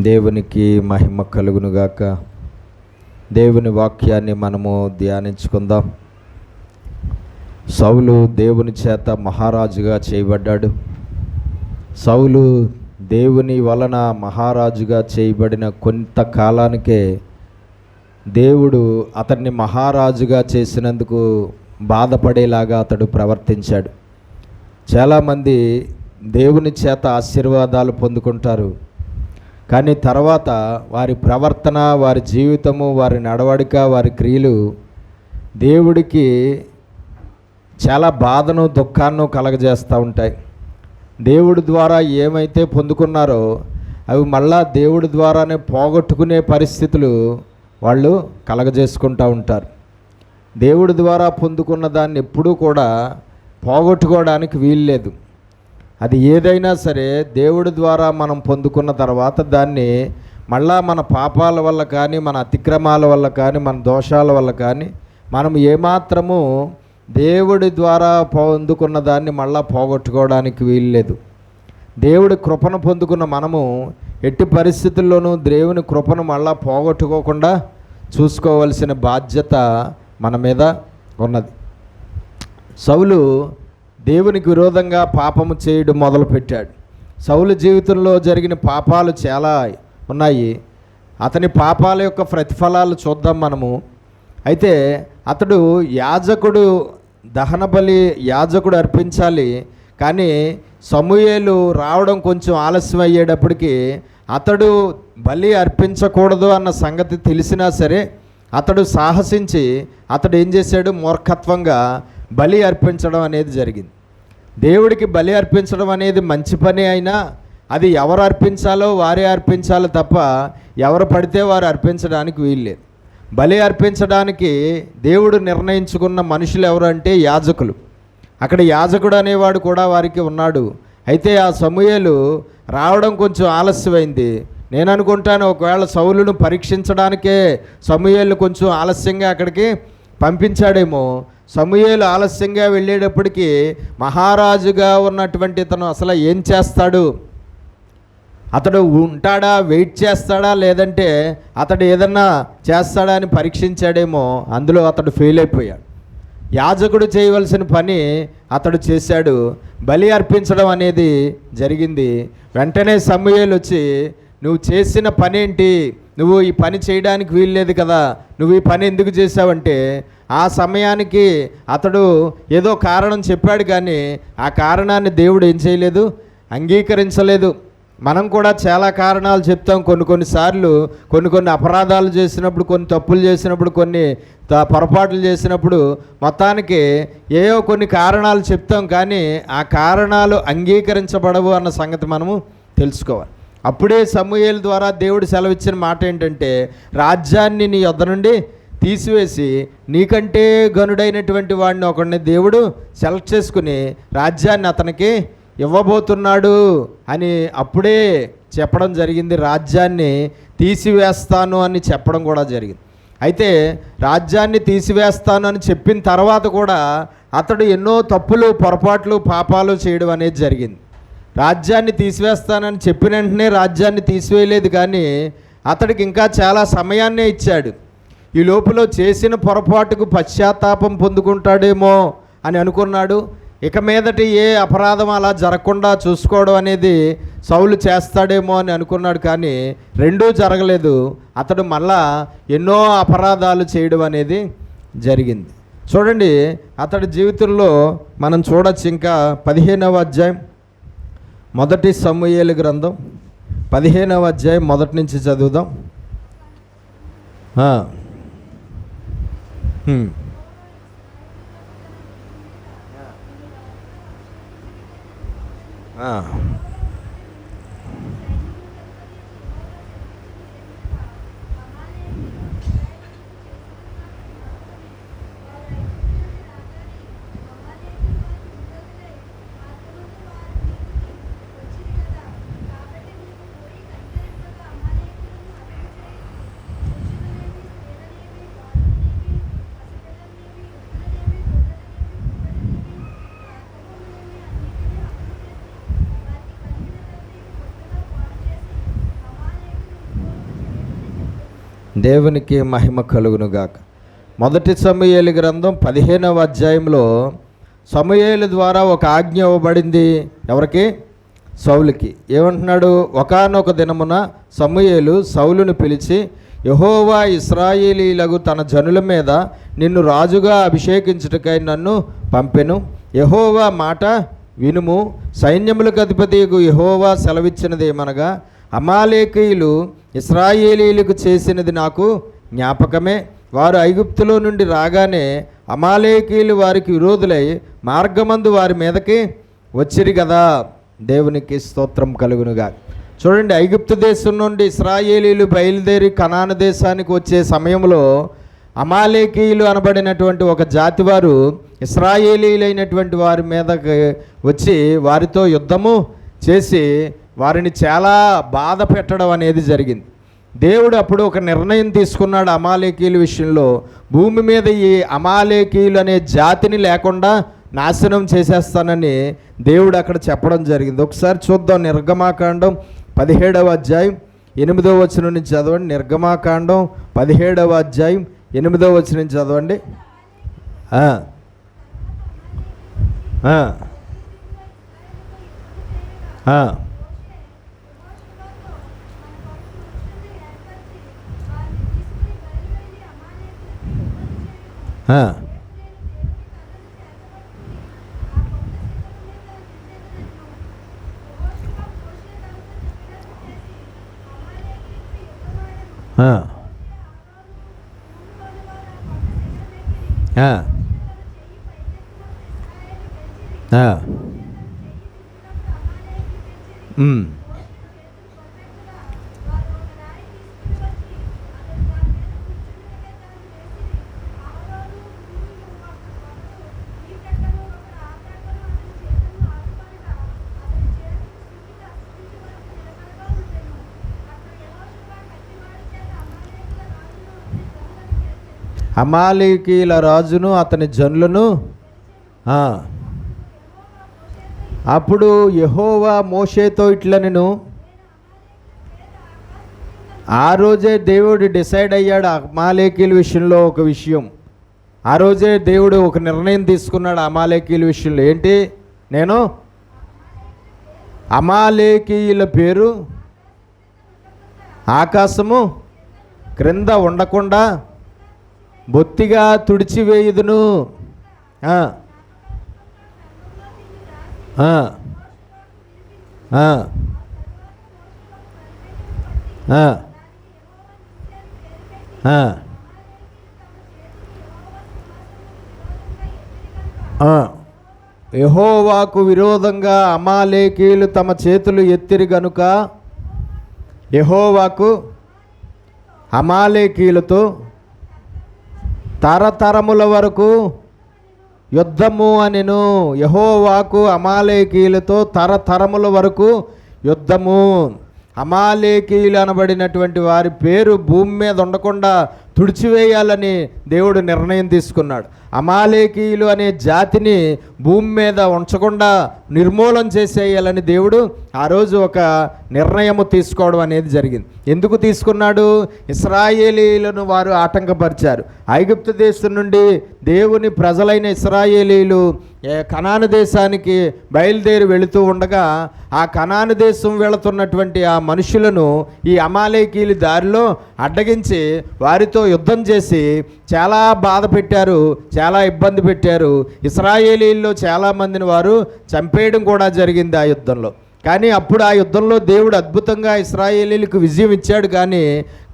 దేవునికి మహిమ కలుగునుగాక. దేవుని వాక్యాన్ని మనము ధ్యానించుకుందాం. సౌలు దేవుని చేత మహారాజుగా చేయబడ్డాడు. సౌలు దేవుని వలన మహారాజుగా చేయబడిన కొంతకాలానికే దేవుడు అతన్ని మహారాజుగా చేసినందుకు బాధపడేలాగా అతడు ప్రవర్తించాడు. చాలామంది దేవుని చేత ఆశీర్వాదాలు పొందుకుంటారు, కానీ తర్వాత వారి ప్రవర్తన, వారి జీవితము, వారి నడవడిక, వారి క్రియలు దేవుడికి చాలా బాధను, దుఃఖాన్ని కలగజేస్తూ ఉంటాయి. దేవుడి ద్వారా ఏమైతే పొందుకున్నారో అవి మళ్ళా దేవుడి ద్వారానే పోగొట్టుకునే పరిస్థితులు వాళ్ళు కలగజేసుకుంటూ ఉంటారు. దేవుడి ద్వారా పొందుకున్న దాన్ని ఎప్పుడూ కూడా పోగొట్టుకోవడానికి వీల్లేదు. అది ఏదైనా సరే దేవుడి ద్వారా మనం పొందుకున్న తర్వాత దాన్ని మళ్ళా మన పాపాల వల్ల కానీ, మన అతిక్రమాల వల్ల కానీ, మన దోషాల వల్ల కానీ మనం ఏమాత్రము దేవుడి ద్వారా పొందుకున్న దాన్ని మళ్ళా పోగొట్టుకోవడానికి వీల్లేదు. దేవుడి కృపను పొందుకున్న మనము ఎట్టి పరిస్థితుల్లోనూ దేవుని కృపను మళ్ళా పోగొట్టుకోకుండా చూసుకోవలసిన బాధ్యత మన మీద ఉన్నది. సౌలు దేవునికి విరోధంగా పాపము చేయడం మొదలుపెట్టాడు. సౌలు జీవితంలో జరిగిన పాపాలు చాలా ఉన్నాయి. అతని పాపాల యొక్క ప్రతిఫలాలు చూద్దాం మనము. అయితే అతడు యాజకుడు, దహన బలి యాజకుడు అర్పించాలి, కానీ సమూయేలు రావడం కొంచెం ఆలస్యం అయ్యేటప్పటికి అతడు బలి అర్పించకూడదు అన్న సంగతి తెలిసినా సరే అతడు సాహసించి అతడు ఏం చేశాడు, మూర్ఖత్వంగా బలి అర్పించడం అనేది జరిగింది. దేవుడికి బలి అర్పించడం అనేది మంచి పని అయినా అది ఎవరు అర్పించాలో వారే అర్పించాలి తప్ప ఎవరు పడితే వారు అర్పించడానికి వీల్లేదు. బలి అర్పించడానికి దేవుడు నిర్ణయించుకున్న మనుషులు ఎవరు అంటే యాజకులు. అక్కడ యాజకుడు అనేవాడు కూడా వారికి ఉన్నాడు. అయితే ఆ సమూయేలు రావడం కొంచెం ఆలస్యమైంది. నేను అనుకుంటాను ఒకవేళ సౌలును పరీక్షించడానికే సమూయేలు కొంచెం ఆలస్యంగా అక్కడికి పంపించాడేమో. సమూయేలు ఆలస్యంగా వెళ్ళేటప్పటికీ మహారాజుగా ఉన్నటువంటి ఇతను అసలు ఏం చేస్తాడు, అతడు ఉంటాడా, వెయిట్ చేస్తాడా, లేదంటే అతడు ఏదన్నా చేస్తాడా అని పరీక్షించాడేమో. అందులో అతడు ఫెయిల్ అయిపోయాడు. యాజకుడు చేయవలసిన పని అతడు చేశాడు. బలి అర్పించడం అనేది జరిగింది. వెంటనే సమూయేలు వచ్చి, నువ్వు చేసిన పని ఏంటి, నువ్వు ఈ పని చేయడానికి వీల్లేదు కదా, నువ్వు ఈ పని ఎందుకు చేసావంటే ఆ సమయానికి అతడు ఏదో కారణం చెప్పాడు, కానీ ఆ కారణాన్ని దేవుడు ఏం చేయలేదు, అంగీకరించలేదు. మనం కూడా చాలా కారణాలు చెప్తాం. కొన్నిసార్లు కొన్ని అపరాధాలు చేసినప్పుడు, కొన్ని తప్పులు చేసినప్పుడు, కొన్ని పొరపాట్లు చేసినప్పుడు మొత్తానికి ఏవో కొన్ని కారణాలు చెప్తాం, కానీ ఆ కారణాలు అంగీకరించబడవు అన్న సంగతి మనము తెలుసుకోవాలి. అప్పుడే సమూయేలు ద్వారా దేవుడు సెలవిచ్చిన మాట ఏంటంటే, రాజ్యాన్ని నీ యొద్ద నుండి తీసివేసి నీకంటే గనుడైనటువంటి వాడిని ఒకడిని దేవుడు సెలెక్ట్ చేసుకుని రాజ్యాన్ని అతనికి ఇవ్వబోతున్నాడు అని అప్పుడే చెప్పడం జరిగింది. రాజ్యాన్ని తీసివేస్తాను అని చెప్పడం కూడా జరిగింది. అయితే రాజ్యాన్ని తీసివేస్తాను అని చెప్పిన తర్వాత కూడా అతడు ఎన్నో తప్పులు, పొరపాట్లు, పాపాలు చేయడం అనేది జరిగింది. రాజ్యాన్ని తీసివేస్తానని చెప్పిన వెంటనే రాజ్యాన్ని తీసివేయలేదు, కానీ అతడికి ఇంకా చాలా సమయాన్నే ఇచ్చాడు. ఈ లోపల చేసిన పొరపాటుకు పశ్చాత్తాపం పొందుకుంటాడేమో అని అనుకున్నాడు. ఇక మీదటి ఏ అపరాధం అలా జరగకుండా చూసుకోవడం అనేది సౌలు చేస్తాడేమో అని అనుకున్నాడు, కానీ రెండూ జరగలేదు. అతడు మళ్ళా ఎన్నో అపరాధాలు చేయడం అనేది జరిగింది. చూడండి, అతడి జీవితంలో మనం చూడొచ్చు. ఇంకా 15వ అధ్యాయం, మొదటి సమూయేలు గ్రంథం 15వ అధ్యాయం మొదటి నుంచి చదువుదాం. దేవునికి మహిమ కలుగునుగాక. మొదటి సమూయేలు గ్రంథం 15వ అధ్యాయంలో సమూయేలు ద్వారా ఒక ఆజ్ఞ ఇవ్వబడింది. ఎవరికి? సౌలుకి. ఏమంటున్నాడు? ఒకానొక దినమున సమూయేలు సౌలును పిలిచి, యెహోవా ఇశ్రాయేలీయులకు తన జనుల మీద నిన్ను రాజుగా అభిషేకించుటకై నన్ను పంపెను. యెహోవా మాట వినుము. సైన్యములకు అధిపతియగు యెహోవా సెలవిచ్చినదేమనగా, అమాలేకీయులు ఇశ్రాయేలీయులకు చేసినది నాకు జ్ఞాపకమే. వారు ఐగుప్తులో నుండి రాగానే అమాలేకీయులు వారికి విరోధులై మార్గమందు వారి మీదకి వచ్చిరి కదా. దేవునికి స్తోత్రం కలుగునుగా. చూడండి, ఐగుప్తు దేశం నుండి ఇశ్రాయేలీయులు బయలుదేరి కనాను దేశానికి వచ్చే సమయంలో అమాలేకీయులు అనబడినటువంటి ఒక జాతి వారు ఇశ్రాయేలీయులైనటువంటి వారి మీదకి వచ్చి వారితో యుద్ధము చేసి వారిని చాలా బాధ పెట్టడం అనేది జరిగింది. దేవుడు అప్పుడు ఒక నిర్ణయం తీసుకున్నాడు అమాలేకీయుల విషయంలో. భూమి మీద ఈ అమాలేకీయులు అనే జాతిని లేకుండా నాశనం చేసేస్తానని దేవుడు అక్కడ చెప్పడం జరిగింది. ఒకసారి చూద్దాం. నిర్గమాకాండం 17వ అధ్యాయం 8వ వచనం నుంచి చదవండి. నిర్గమాకాండం 17వ అధ్యాయం 8వ వచనం నుంచి చదవండి. అమాలేకీయుల రాజును అతని జనులను. అప్పుడు యెహోవా మోషేతో ఇట్లనెను. ఆ రోజే దేవుడు డిసైడ్ అయ్యాడు అమాలేకీయుల విషయంలో ఒక విషయం. ఆ రోజే దేవుడు ఒక నిర్ణయం తీసుకున్నాడు అమాలేకీయుల విషయంలో. ఏంటి? నేను అమాలేకీయుల పేరు ఆకాశము క్రింద ఉండకుండా బొత్తిగా తుడిచివేయుదును. యెహోవాకు విరోధంగా అమాలేకీయులు తమ చేతులు ఎత్తిరి గనుక యెహోవాకు అమాలేకీయులతో తరతరముల వరకు యుద్ధము అనెను. యెహోవాకు అమాలేకీయులతో తరతరముల వరకు యుద్ధము. అమాలేకీయులు అనబడినటువంటి వారి పేరు భూమి మీద ఉండకుండా తుడిచివేయాలని దేవుడు నిర్ణయం తీసుకున్నాడు. అమాలేకీయులు అనే జాతిని భూమి మీద ఉంచకుండా నిర్మూలన చేసేయాలని దేవుడు ఆ రోజు ఒక నిర్ణయము తీసుకోవడం అనేది జరిగింది. ఎందుకు తీసుకున్నాడు? ఇశ్రాయేలీయులను వారు ఆటంకపరిచారు. ఐగుప్తు దేశం నుండి దేవుని ప్రజలైన ఇశ్రాయేలీయులు కనాను దేశానికి బయలుదేరి వెళుతూ ఉండగా ఆ కనాను దేశం వెళుతున్నటువంటి ఆ మనుషులను ఈ అమాలేకీయులు దారిలో అడ్డగించి వారితో యుద్ధం చేసి చాలా బాధ పెట్టారు, చాలా ఇబ్బంది పెట్టారు. ఇశ్రాయేలీయుల్లో చాలామందిని వారు చంపేయడం కూడా జరిగింది ఆ యుద్ధంలో. కానీ అప్పుడు ఆ యుద్ధంలో దేవుడు అద్భుతంగా ఇశ్రాయేలీయులకు విజయం ఇచ్చాడు.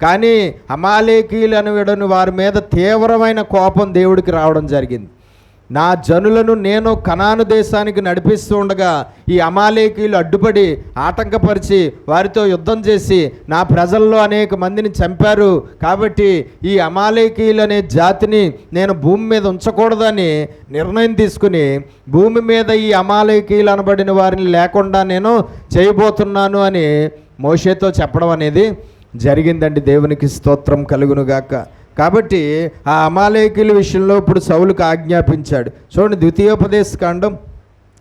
కానీ అమాలేకీయులు అనబడిన వారి మీద తీవ్రమైన కోపం దేవుడికి రావడం జరిగింది. నా జనులను నేను కనాను దేశానికి నడిపిస్తూ ఉండగా ఈ అమాలేకీయులు అడ్డుపడి ఆటంకపరిచి వారితో యుద్ధం చేసి నా ప్రజల్లో అనేక మందిని చంపారు. కాబట్టి ఈ అమాలేకీయులు అనే జాతిని నేను భూమి మీద ఉంచకూడదని నిర్ణయం తీసుకుని భూమి మీద ఈ అమాలేకీయులు అనబడిన వారిని లేకుండా నేను చేయబోతున్నాను అని మోషేతో చెప్పడం అనేది జరిగిందండి. దేవునికి స్తోత్రం కలుగునుగాక. కాబట్టి ఆ అమాలేకీయుల విషయంలో ఇప్పుడు సౌలుకు ఆజ్ఞాపించాడు. చూడండి, ద్వితీయోపదేశకాండం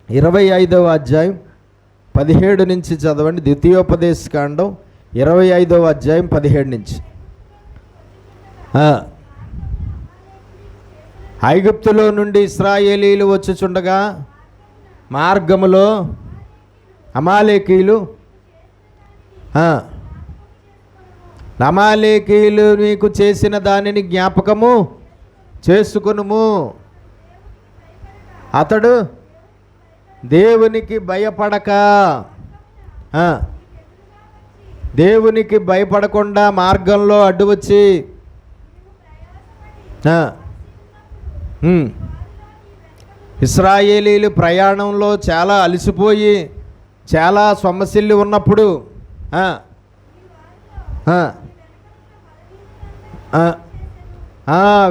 25వ అధ్యాయం 17 నుంచి చదవండి. ద్వితీయోపదేశకాండం 25వ అధ్యాయం 17 నుంచి. ఐగుప్తులో నుండి ఇశ్రాయేలీలు వచ్చుచుండగా మార్గములో అమాలేకీయులు నీకు చేసిన దానిని జ్ఞాపకము చేసుకొనుము. అతడు దేవునికి భయపడక, దేవునికి భయపడకుండా మార్గంలో అడ్డు వచ్చి ఇశ్రాయేలీలు ప్రయాణంలో చాలా అలసిపోయి చాలా సొమ్మసిల్లి ఉన్నప్పుడు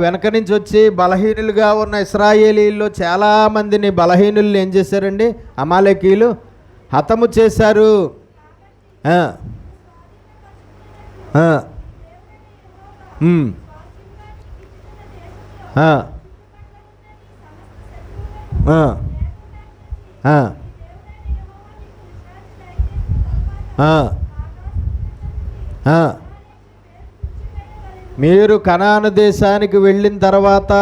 వెనక నుంచి వచ్చి బలహీనులుగా ఉన్న ఇశ్రాయేలీల్లో చాలామందిని బలహీనుల్ని ఏం చేశారండి? అమాలేకీయులు హతము చేశారు. మీరు కనాను దేశానికి వెళ్ళిన తర్వాత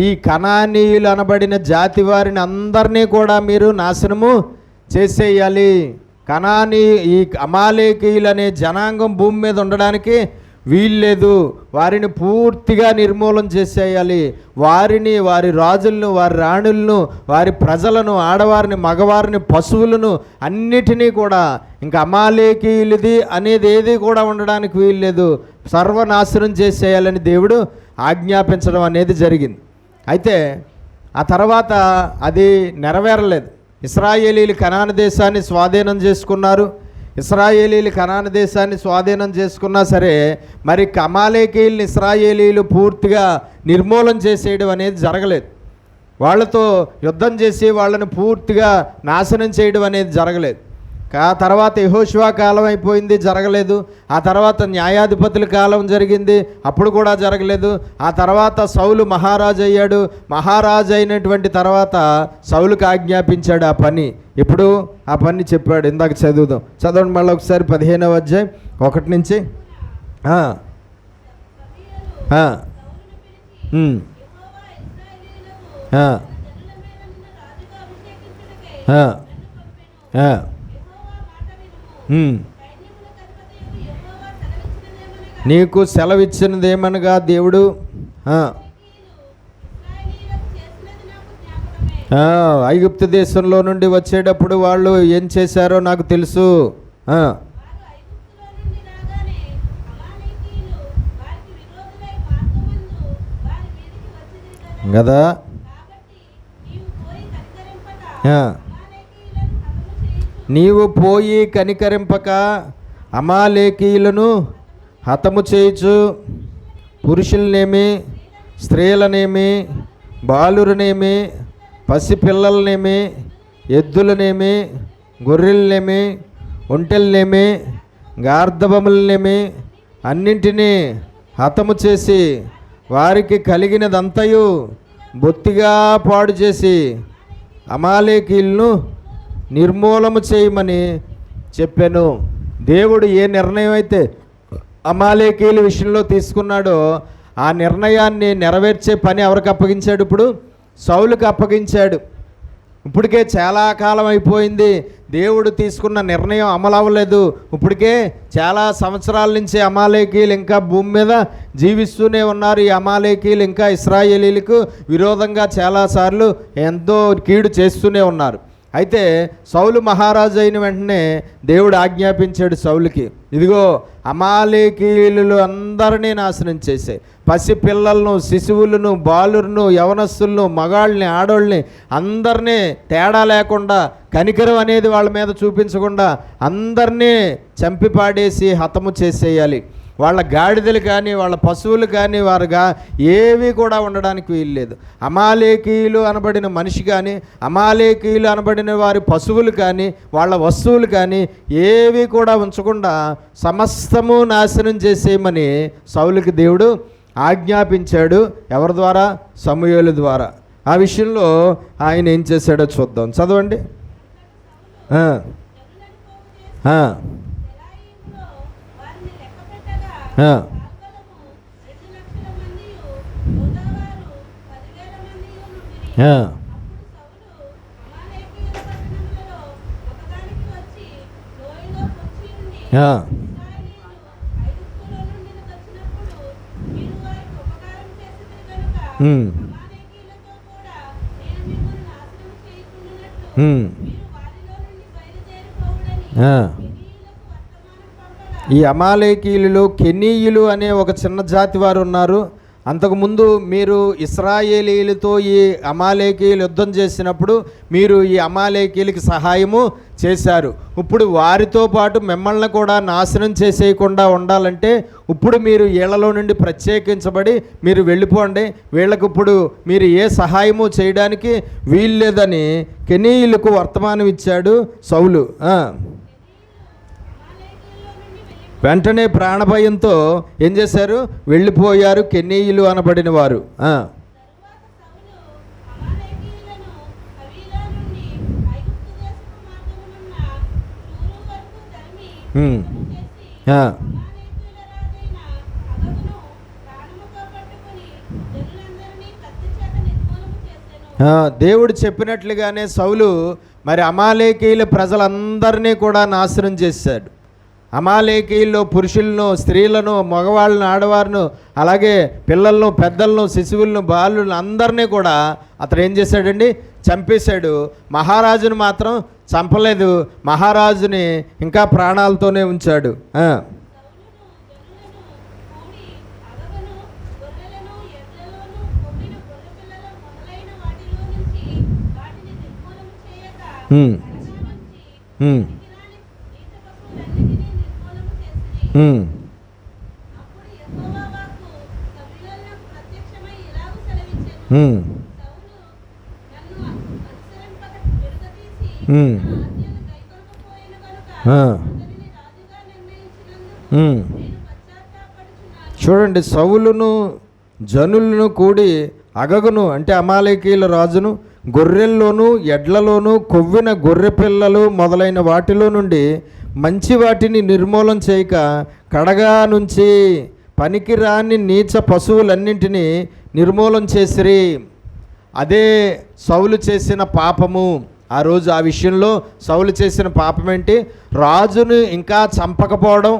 ఈ కనానీయులు అనబడిన జాతి వారిని అందరినీ కూడా మీరు నాశనము చేసేయాలి. ఈ అమాలేకీయులు అనే జనాంగం భూమి మీద ఉండడానికి వీల్లేదు. వారిని పూర్తిగా నిర్మూలన చేసేయాలి. వారిని, వారి రాజులను, వారి రాణులను, వారి ప్రజలను, ఆడవారిని, మగవారిని, పశువులను అన్నిటినీ కూడా ఇంకా అమాలేకీయులది అనేది ఏది కూడా ఉండడానికి వీల్లేదు, సర్వనాశనం చేసేయాలని దేవుడు ఆజ్ఞాపించడం అనేది జరిగింది. అయితే ఆ తర్వాత అది నెరవేరలేదు. ఇశ్రాయేలీలు కనాను దేశాన్ని స్వాధీనం చేసుకున్నారు. ఇశ్రాయేలీలు కనాను దేశాన్ని స్వాధీనం చేసుకున్నా సరే మరి అమాలేకీయుల్ని ఇశ్రాయేలీలు పూర్తిగా నిర్మూలన చేసేయడం అనేది జరగలేదు. వాళ్ళతో యుద్ధం చేసి వాళ్ళని పూర్తిగా నాశనం చేయడం అనేది జరగలేదు. ఆ తర్వాత యెహోషువ కాలం అయిపోయింది, జరగలేదు. ఆ తర్వాత న్యాయాధిపతుల కాలం జరిగింది, అప్పుడు కూడా జరగలేదు. ఆ తర్వాత సౌలు మహారాజు అయ్యాడు. మహారాజు అయినటువంటి తర్వాత సౌలుకి ఆజ్ఞాపించాడు ఆ పని. ఇప్పుడు ఆ పని చెప్పాడు. ఇందాక చదువుదాం, చదవండి మళ్ళీ ఒకసారి 15వ అధ్యాయం 1 నుంచి. నీకు సెలవిచ్చినదేమనగా దేవుడు ఐగుప్తు దేశంలో నుండి వచ్చేటప్పుడు వాళ్ళు ఏం చేశారో నాకు తెలుసు. కదా నీవు పోయి కనికరింపక అమాలేకీయులను హతము చేయుచు పురుషులనేమి, స్త్రీలనేమి, బాలురనేమి, పసిపిల్లలనేమి, ఎద్దులనేమి, గొర్రెలనేమి, ఒంటెలనేమి, గార్ధబములనేమి అన్నింటినీ హతము చేసి వారికి కలిగినదంతయు బొత్తిగా పాడు చేసి అమాలేకీయులను నిర్మూలము చేయమని చెప్పాను. దేవుడు ఏ నిర్ణయం అయితే అమాలేకీయుల విషయంలో తీసుకున్నాడో ఆ నిర్ణయాన్ని నెరవేర్చే పని ఎవరికి అప్పగించాడు? ఇప్పుడు సౌలుకి అప్పగించాడు. ఇప్పటికే చాలా కాలం అయిపోయింది, దేవుడు తీసుకున్న నిర్ణయం అమలు అవ్వలేదు. ఇప్పటికే చాలా సంవత్సరాల నుంచి అమాలేకీయులు ఇంకా భూమి మీద జీవిస్తూనే ఉన్నారు. ఈ అమాలేకీయులు ఇంకా ఇశ్రాయేలీలకు విరోధంగా చాలాసార్లు ఎంతో కీడు చేస్తూనే ఉన్నారు. అయితే సౌలు మహారాజు అయిన వెంటనే దేవుడు ఆజ్ఞాపించాడు సౌలుకి, ఇదిగో అమాలేకీయులు అందరినీ నాశనం చేసే, పసిపిల్లలను, శిశువులను, బాలులను, యవనస్తులను, మగాళ్ళని, ఆడోళ్ళని అందరినీ తేడా లేకుండా, కనికరం అనేది వాళ్ళ మీద చూపించకుండా అందరినీ చంపి పాడేసి హతము చేసేయాలి. వాళ్ళ గాడిదలు కానీ వాళ్ళ పశువులు కానీ వారుగా ఏవి కూడా ఉండడానికి వీల్లేదు. అమాలేకీయులు అనబడిన మనిషి కానీ, అమాలేకీయులు అనబడిన వారి పశువులు కానీ, వాళ్ళ వస్తువులు కానీ ఏవి కూడా ఉంచకుండా సమస్తము నాశనం చేసేయమని సౌలుకి దేవుడు ఆజ్ఞాపించాడు. ఎవరి ద్వారా? సమూయేలు ద్వారా. ఆ విషయంలో ఆయన ఏం చేశాడో చూద్దాం, చదవండి. ఈ అమాలేకీయులు కెనీయులు అనే ఒక చిన్న జాతి వారు ఉన్నారు. అంతకుముందు మీరు ఇశ్రాయేలీలతో ఈ అమాలేకీయులు యుద్ధం చేసినప్పుడు మీరు ఈ అమాలేకీయులకి సహాయము చేశారు. ఇప్పుడు వారితో పాటు మిమ్మల్ని కూడా నాశనం చేసేయకుండా ఉండాలంటే ఇప్పుడు మీరు వీళ్ళలో నుండి ప్రత్యేకించబడి మీరు వెళ్ళిపోండి, వీళ్ళకి ఇప్పుడు మీరు ఏ సహాయము చేయడానికి వీల్లేదని కెనీయులకు వర్తమానం ఇచ్చాడు సౌలు. వెంటనే ప్రాణభయంతో ఏం చేశారు? వెళ్ళిపోయారు కెనీయులు అనబడిన వారు. దేవుడు చెప్పినట్లుగానే సౌలు మరి అమాలేకీయుల ప్రజలందరినీ కూడా నాశనం చేశాడు. అమాలేకీయుల్లో పురుషులను, స్త్రీలను, మగవాళ్ళను, ఆడవారిను, అలాగే పిల్లలను, పెద్దలను, శిశువులను, బాలులను అందరినీ కూడా అతను ఏం చేశాడండి? చంపేశాడు. మహారాజును మాత్రం చంపలేదు. మహారాజుని ఇంకా ప్రాణాలతోనే ఉంచాడు. చూడండి, సౌలును జనులను కూడి అగగును అంటే అమాలేకీయుల రాజును గొర్రెల్లోనూ ఎడ్లలోనూ కొవ్విన గొర్రె పిల్లలు మొదలైన వాటిలో నుండి మంచి వాటిని నిర్మూలన చేయక కడగా నుంచి పనికిరాని నీచ పశువులన్నింటినీ నిర్మూలన చేసిరి. అదే సౌలు చేసిన పాపము. ఆ రోజు ఆ విషయంలో సౌలు చేసిన పాపం ఏంటి? రాజును ఇంకా చంపకపోవడం.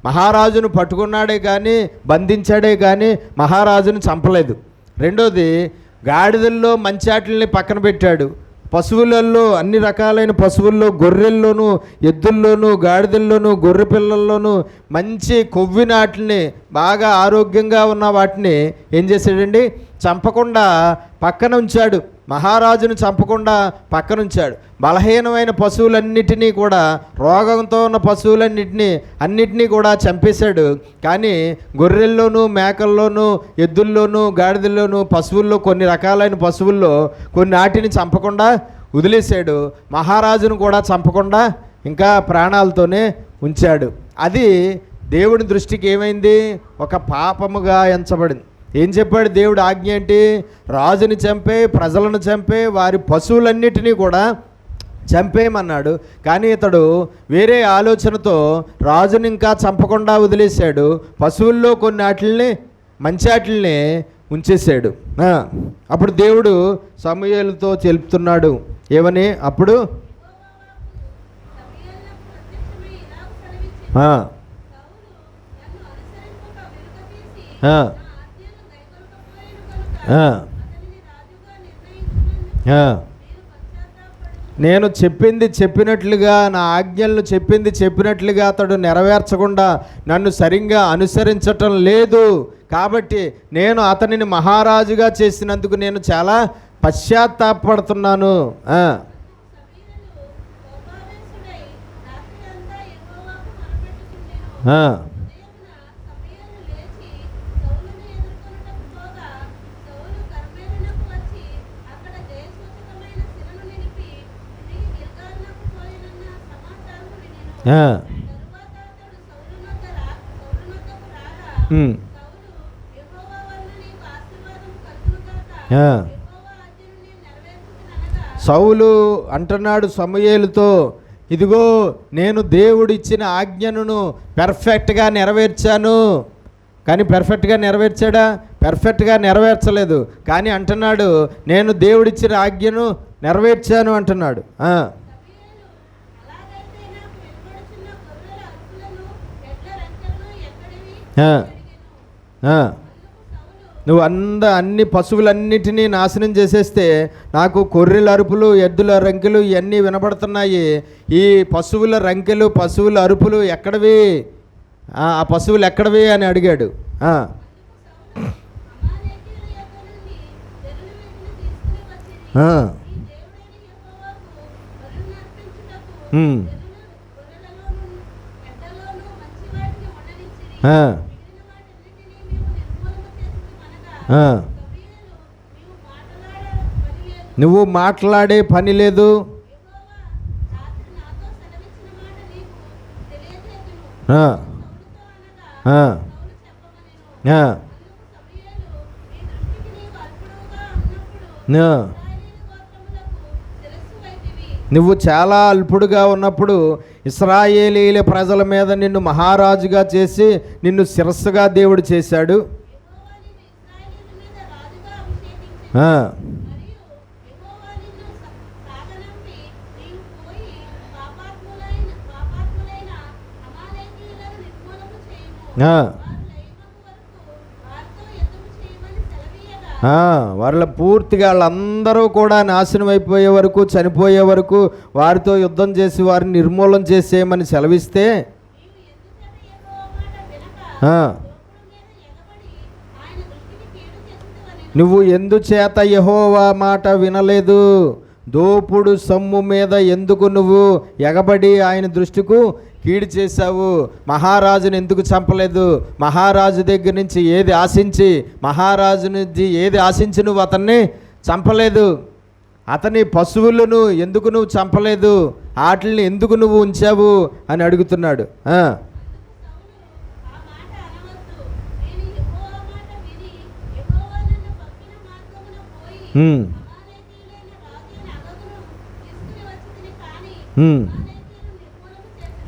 మహారాజును పట్టుకున్నాడే కానీ, బంధించాడే కానీ మహారాజును చంపలేదు. రెండోది, గాడిదల్లో మంచి వాటిని పక్కన పెట్టాడు. పశువులలో అన్ని రకాలైన పశువుల్లో, గొర్రెల్లోనూ, ఎద్దుల్లోనూ, గాడిదల్లోనూ, గొర్రె పిల్లల్లోనూ మంచి కొవ్విన వాటిని, బాగా ఆరోగ్యంగా ఉన్న వాటిని ఏం చేశాడండి? చంపకుండా పక్కన ఉంచాడు. మహారాజును చంపకుండా పక్కన ఉంచాడు. బలహీనమైన పశువులన్నిటినీ కూడా, రోగంతో ఉన్న అన్నిటినీ కూడా చంపేశాడు. కానీ గొర్రెల్లోనూ, మేకల్లోనూ, ఎద్దుల్లోనూ, గాడిదల్లోనూ, పశువుల్లో, కొన్ని రకాలైన పశువుల్లో కొన్ని వాటిని చంపకుండా వదిలేశాడు. మహారాజును కూడా చంపకుండా ఇంకా ప్రాణాలతోనే ఉంచాడు. అది దేవుని దృష్టికి ఏమైంది? ఒక పాపముగా ఎంచబడింది. ఏం చెప్పాడు దేవుడు? ఆజ్ఞ ఏంటి? రాజుని చంపే, ప్రజలను చంపే, వారి పశువులన్నిటినీ కూడా చంపేయమన్నాడు. కానీ ఇతడు వేరే ఆలోచనతో రాజుని ఇంకా చంపకుండా వదిలేశాడు. పశువుల్లో కొన్ని వాటిల్ని, మంచి వాటిల్ని ఉంచేశాడు. అప్పుడు దేవుడు సమూయేలుతో తెలుపుతున్నాడు ఏమని? అప్పుడు నేను చెప్పింది చెప్పినట్లుగా, నా ఆజ్ఞలను చెప్పింది చెప్పినట్లుగా అతడు నెరవేర్చకుండా నన్ను సరిగ్గా అనుసరించటం లేదు. కాబట్టి నేను అతనిని మహారాజుగా చేసినందుకు నేను చాలా పశ్చాత్తాపడుతున్నాను. సౌలు అంటున్నాడు సమూయేలుతో, ఇదిగో నేను దేవుడిచ్చిన ఆజ్ఞను పెర్ఫెక్ట్గా నెరవేర్చాను. కానీ పెర్ఫెక్ట్గా నెరవేర్చాడా? పెర్ఫెక్ట్గా నెరవేర్చలేదు, కానీ అంటున్నాడు నేను దేవుడిచ్చిన ఆజ్ఞను నెరవేర్చాను అంటున్నాడు. నువ్వు అన్ని పశువులన్నిటినీ నాశనం చేసేస్తే నాకు గొర్రెల అరుపులు, ఎద్దుల రంకెలు ఇవన్నీ వినబడుతున్నాయి. ఈ పశువుల రంకెలు, పశువుల అరుపులు ఎక్కడవి? ఆ పశువులు ఎక్కడవి అని అడిగాడు. నువ్వు మాట్లాడే పని లేదు. నువ్వు చాలా అల్పుడుగా ఉన్నప్పుడు ఇశ్రాయేలీల ప్రజల మీద నిన్ను మహారాజుగా చేసి నిన్ను శిరస్సుగా దేవుడు చేశాడు. వాళ్ళ పూర్తిగా వాళ్ళందరూ కూడా నాశనం అయిపోయే వరకు, చనిపోయే వరకు వారితో యుద్ధం చేసి వారిని నిర్మూలన చేసేయమని సెలవిస్తే నువ్వు ఎందుచేత యెహోవా మాట వినలేదు? దోపుడు సొమ్ము మీద ఎందుకు నువ్వు ఎగబడి ఆయన దృష్టికి కీడు చేశావు? మహారాజుని ఎందుకు చంపలేదు? మహారాజు దగ్గర నుంచి ఏది ఆశించి, మహారాజు నుంచి ఏది ఆశించి నువ్వు అతన్ని చంపలేదు? అతని పశువులను ఎందుకు నువ్వు చంపలేదు? వాటిని ఎందుకు నువ్వు ఉంచావు అని అడుగుతున్నాడు.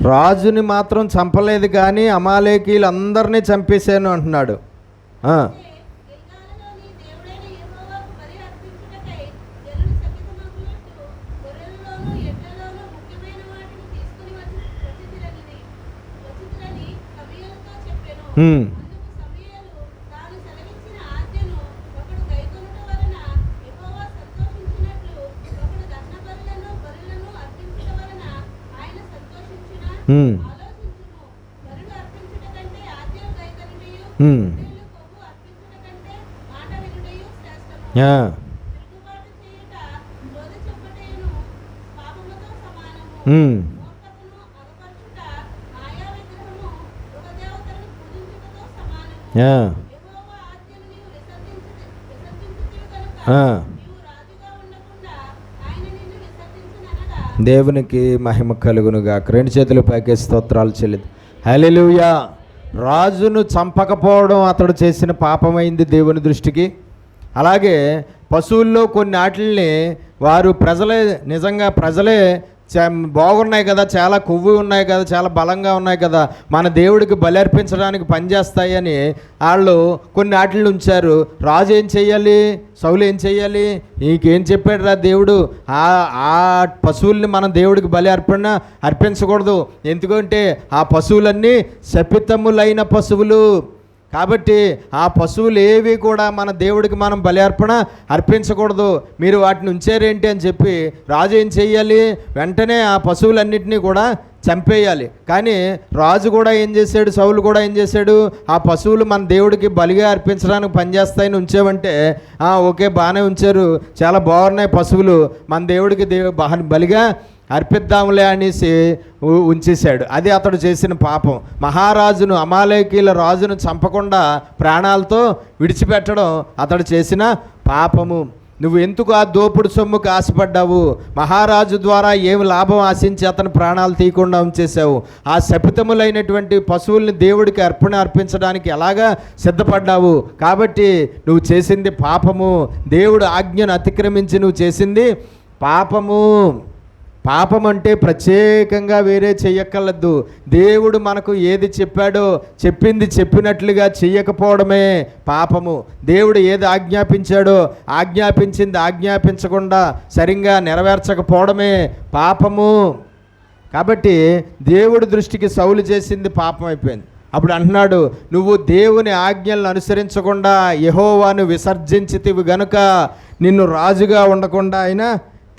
రాజుని మాత్రం చంపలేదు, కానీ అమాలేకీలు అందరినీ చంపేశాను అంటున్నాడు. దేవునికి మహిమ కలుగునుగా. రెండు చేతులు పైకి స్తోత్రాలు చెల్లిద్దాం. హల్లెలూయా. రాజును చంపకపోవడం అతడు చేసిన పాపమైంది దేవుని దృష్టికి. అలాగే పశువుల్లో కొన్ని వాటిల్ని వారు నిజంగా ప్రజలే బాగున్నాయి కదా, చాలా కొవ్వు ఉన్నాయి కదా, చాలా బలంగా ఉన్నాయి కదా, మన దేవుడికి బలి అర్పించడానికి పనిచేస్తాయి అని వాళ్ళు కొన్ని వాటిని ఉంచారు. రాజు ఏం చెయ్యాలి? సౌలు ఏం చెయ్యాలి? నీకేం చెప్పాడు రా దేవుడు? ఆ పశువుల్ని మనం దేవుడికి బలి అర్పించకూడదు. ఎందుకంటే ఆ పశువులన్నీ శపితములైన పశువులు కాబట్టి ఆ పశువులు ఏవి కూడా మన దేవుడికి మనం బలి అర్పించకూడదు, మీరు వాటిని ఉంచారేంటి అని చెప్పి రాజు ఏం చెయ్యాలి? వెంటనే ఆ పశువులన్నింటినీ కూడా చంపేయాలి. కానీ రాజు కూడా ఏం చేశాడు? సౌలు కూడా ఏం చేశాడు? ఆ పశువులు మన దేవుడికి బలిగా అర్పించడానికి పనిచేస్తాయని ఉంచామంటే ఓకే, బాగానే ఉంచారు, చాలా బాగున్నాయి పశువులు, మన దేవుడికి బలిగా అర్పిద్దాంలే అనేసి ఉంచేశాడు. అది అతడు చేసిన పాపం. మహారాజును, అమాలేకీల రాజును చంపకుండా ప్రాణాలతో విడిచిపెట్టడం అతడు చేసిన పాపము. నువ్వు ఎందుకు ఆ దోపుడు సొమ్ముకు ఆశపడ్డావు? మహారాజు ద్వారా ఏమి లాభం ఆశించి అతని ప్రాణాలు తీయకుండా ఉంచేశావు? ఆ శపితములైనటువంటి పశువుల్ని దేవుడికి అర్పించడానికి ఎలాగా సిద్ధపడ్డావు? కాబట్టి నువ్వు చేసింది పాపము. దేవుడు ఆజ్ఞను అతిక్రమించి నువ్వు చేసింది పాపము. పాపం అంటే ప్రత్యేకంగా వేరే చెయ్యక్కర్లేదు. దేవుడు మనకు ఏది చెప్పాడో చెప్పింది చెప్పినట్లుగా చెయ్యకపోవడమే పాపము. దేవుడు ఏది ఆజ్ఞాపించాడో ఆజ్ఞాపించింది ఆజ్ఞాపించకుండా సరిగ్గా నెరవేర్చకపోవడమే పాపము. కాబట్టి దేవుడి దృష్టికి సౌలు చేసింది పాపం అయిపోయింది. అప్పుడు అంటున్నాడు, నువ్వు దేవుని ఆజ్ఞలను అనుసరించకుండా యెహోవాను విసర్జించితివి గనుక నిన్ను రాజుగా ఉండకుండా ఆయన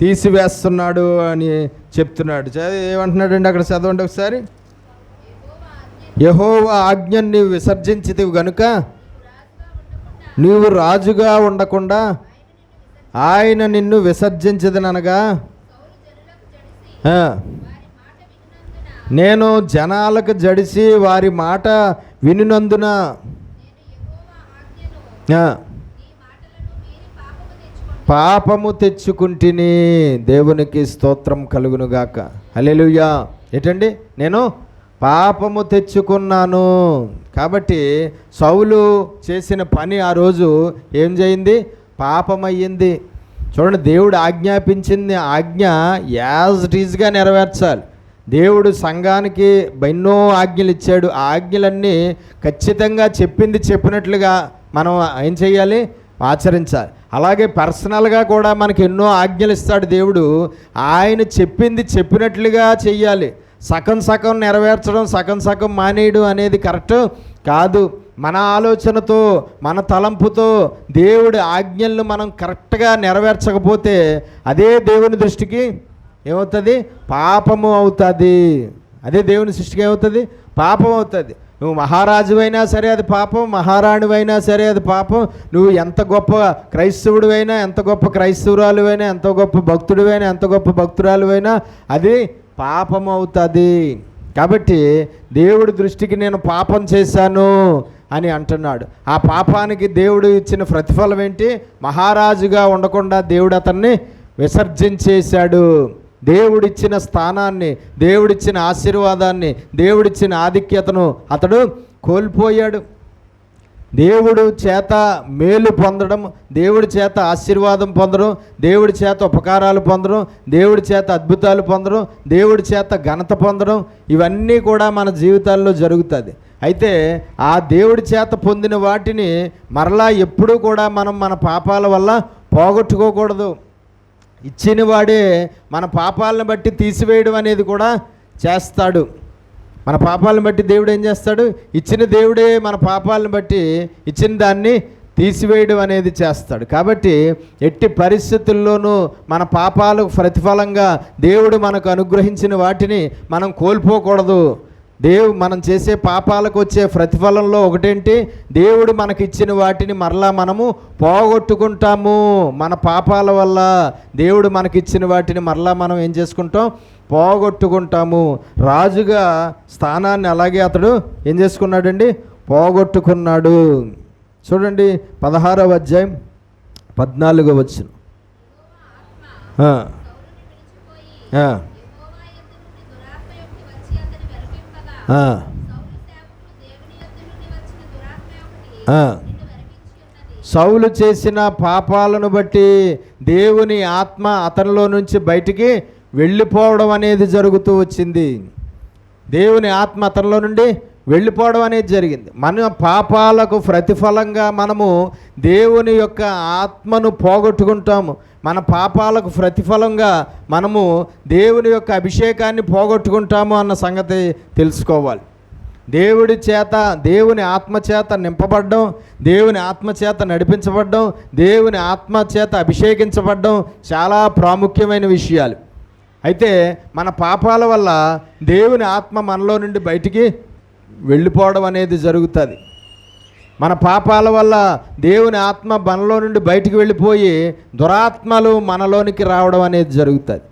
తీసివేస్తున్నాడు అని చెప్తున్నాడు. ఏమంటున్నాడండి అక్కడ? చదవండి ఒకసారి. యెహోవా ఆజ్ఞను నీవు విసర్జించితివి గనుక నీవు రాజుగా ఉండకుండా ఆయన నిన్ను విసర్జించదనగా, నేను జనాలకు జడిసి వారి మాట వినినందున పాపము తెచ్చుకుంటిని. దేవునికి స్తోత్రం కలుగునుగాక. హల్లెలూయా. ఏంటండి? నేను పాపము తెచ్చుకున్నాను. కాబట్టి సౌలు చేసిన పని ఆ రోజు ఏం చేయింది? పాపమయ్యింది. చూడండి, దేవుడు ఆజ్ఞాపించింది ఆజ్ఞ యాజ్ ఇట్ ఈజ్గా నెరవేర్చాలి. దేవుడు సంఘానికి ఎన్నో ఆజ్ఞలు ఇచ్చాడు. ఆ ఆజ్ఞలన్నీ ఖచ్చితంగా చెప్పింది చెప్పినట్లుగా మనం ఏం చేయాలి? ఆచరించాలి. అలాగే పర్సనల్గా కూడా మనకి ఎన్నో ఆజ్ఞలు ఇస్తాడు దేవుడు. ఆయన చెప్పింది చెప్పినట్లుగా చెయ్యాలి. సగం సగం నెరవేర్చడం, సగం సగం మానేయడం అనేది కరెక్ట్ కాదు. మన ఆలోచనతో మన తలంపుతో దేవుడి ఆజ్ఞలను మనం కరెక్ట్గా నెరవేర్చకపోతే అదే దేవుని దృష్టికి ఏమవుతుంది? పాపము అవుతుంది. అదే దేవుని సృష్టికి ఏమవుతుంది? పాపం అవుతుంది. నువ్వు మహారాజువైనా సరే అది పాపం, మహారాణివైనా సరే అది పాపం. నువ్వు ఎంత గొప్ప క్రైస్తవుడివైనా, ఎంత గొప్ప క్రైస్తవురాలువైనా, ఎంత గొప్ప భక్తుడివైనా, ఎంత గొప్ప భక్తురాలువైనా అది పాపం అవుతుంది. కాబట్టి దేవుడి దృష్టికి నేను పాపం చేశాను అని అంటున్నాడు. ఆ పాపానికి దేవుడు ఇచ్చిన ప్రతిఫలం ఏంటి? మహారాజుగా ఉండకుండా దేవుడు అతన్ని విసర్జించేశాడు. దేవుడిచ్చిన స్థానాన్ని, దేవుడిచ్చిన ఆశీర్వాదాన్ని, దేవుడిచ్చిన ఆధిక్యతను అతడు కోల్పోయాడు. దేవుడు చేత మేలు పొందడం, దేవుడి చేత ఆశీర్వాదం పొందడం, దేవుడి చేత ఉపకారాలు పొందడం, దేవుడి చేత అద్భుతాలు పొందడం, దేవుడి చేత ఘనత పొందడం, ఇవన్నీ కూడా మన జీవితాల్లో జరుగుతుంది. అయితే ఆ దేవుడి చేత పొందిన వాటిని మరలా ఎప్పుడూ కూడా మనం మన పాపాల వల్ల పోగొట్టుకోకూడదు. ఇచ్చిన వాడే మన పాపాలను బట్టి తీసివేయడం అనేది కూడా చేస్తాడు. మన పాపాలను బట్టి దేవుడు ఏం చేస్తాడు? ఇచ్చిన దేవుడే మన పాపాలను బట్టి ఇచ్చిన దాన్ని తీసివేయడం అనేది చేస్తాడు. కాబట్టి ఎట్టి పరిస్థితుల్లోనూ మన పాపాలకు ప్రతిఫలంగా దేవుడు మనకు అనుగ్రహించిన వాటిని మనం కోల్పోకూడదు. మనం చేసే పాపాలకు వచ్చే ప్రతిఫలంలో ఒకటేంటి? దేవుడు మనకి ఇచ్చిన వాటిని మరలా మనము పోగొట్టుకుంటాము. మన పాపాల వల్ల దేవుడు మనకిచ్చిన వాటిని మరలా మనం ఏం చేసుకుంటాం? పోగొట్టుకుంటాము. రాజుగా స్థానాన్ని అలాగే అతడు ఏం చేసుకున్నాడండి? పోగొట్టుకున్నాడు. చూడండి 16వ అధ్యాయం 14వ వచనం. సౌలు చేసిన పాపాలను బట్టి దేవుని ఆత్మ అతనిలో నుంచి బయటికి వెళ్ళిపోవడం అనేది జరుగుతూ వచ్చింది. దేవుని ఆత్మ అతనిలో నుండి వెళ్ళిపోవడం అనేది జరిగింది. మన పాపాలకు ప్రతిఫలంగా మనము దేవుని యొక్క ఆత్మను పోగొట్టుకుంటాము. మన పాపాలకు ప్రతిఫలంగా మనము దేవుని యొక్క అభిషేకాన్ని పోగొట్టుకుంటాము అన్న సంగతి తెలుసుకోవాలి. దేవుడి చేత, దేవుని ఆత్మచేత నింపబడ్డం, దేవుని ఆత్మచేత నడిపించబడ్డం, దేవుని ఆత్మచేత అభిషేకించబడ్డం చాలా ప్రాముఖ్యమైన విషయాలు. అయితే మన పాపాల వల్ల దేవుని ఆత్మ మనలో నుండి బయటికి వెళ్ళిపోవడం అనేది జరుగుతుంది. మన పాపాల వల్ల దేవుని ఆత్మ మనలో నుండి బయటికి వెళ్ళిపోయి దురాత్మలు మనలోనికి రావడం అనేది జరుగుతుంది.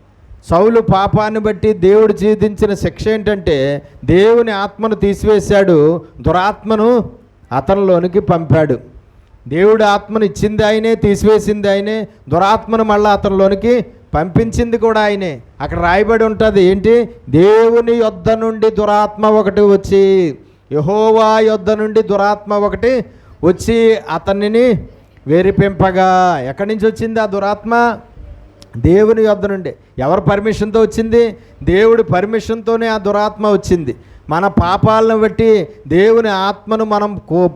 సౌలు పాపాన్ని బట్టి దేవుడు విధించిన శిక్ష ఏంటంటే దేవుని ఆత్మను తీసివేశాడు, దురాత్మను అతనిలోనికి పంపాడు. దేవుడు ఆత్మను ఇచ్చింది ఆయనే, తీసివేసింది ఆయనే, దురాత్మను మళ్ళీ అతనిలోనికి పంపించింది కూడా ఆయనే. అక్కడ రాయబడి ఉంటుంది ఏంటి? దేవుని యొద్ద నుండి దురాత్మ ఒకటి వచ్చి, యెహోవా యొద్ద నుండి దురాత్మ ఒకటి వచ్చి అతనిని వెరిపింపగా. ఎక్కడి నుంచి వచ్చింది ఆ దురాత్మ? దేవుని యొద్ద నుండి. ఎవరి పర్మిషన్తో వచ్చింది? దేవుడి పర్మిషన్తోనే ఆ దురాత్మ వచ్చింది. మన పాపాలను బట్టి దేవుని ఆత్మను మనం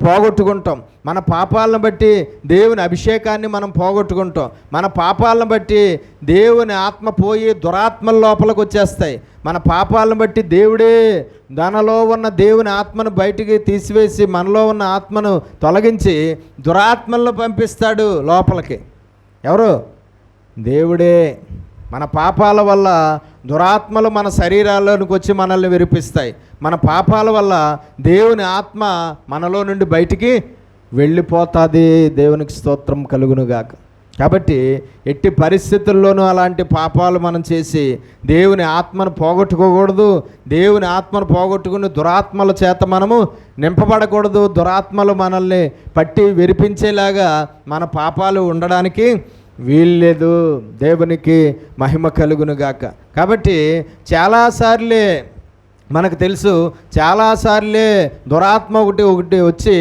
పోగొట్టుకుంటాం. మన పాపాలను బట్టి దేవుని అభిషేకాన్ని మనం పోగొట్టుకుంటాం. మన పాపాలను బట్టి దేవుని ఆత్మ పోయి దురాత్మల లోపలికి వచ్చేస్తాయి. మన పాపాలను బట్టి దేవుడే దానిలో ఉన్న దేవుని ఆత్మను బయటికి తీసివేసి మనలో ఉన్న ఆత్మను తొలగించి దురాత్మలను పంపిస్తాడు లోపలికి. ఎవరు? దేవుడే. మన పాపాల వల్ల దురాత్మలు మన శరీరాల్లోనికి వచ్చి మనల్ని విరిపిస్తాయి. మన పాపాల వల్ల దేవుని ఆత్మ మనలో నుండి బయటికి వెళ్ళిపోతుంది. దేవునికి స్తోత్రం కలుగునుగాక. కాబట్టి ఎట్టి పరిస్థితుల్లోనూ అలాంటి పాపాలు మనం చేసి దేవుని ఆత్మను పోగొట్టుకోకూడదు. దేవుని ఆత్మను పోగొట్టుకుని దురాత్మల చేత మనము నింపబడకూడదు. దురాత్మలు మనల్ని పట్టి విరిపించేలాగా మన పాపాలు ఉండడానికి వీల్లేదు. దేవునికి మహిమ కలుగునుగాక. కాబట్టి చాలాసార్లే మనకు తెలుసు, చాలాసార్లే దురాత్మ ఒకటి వచ్చి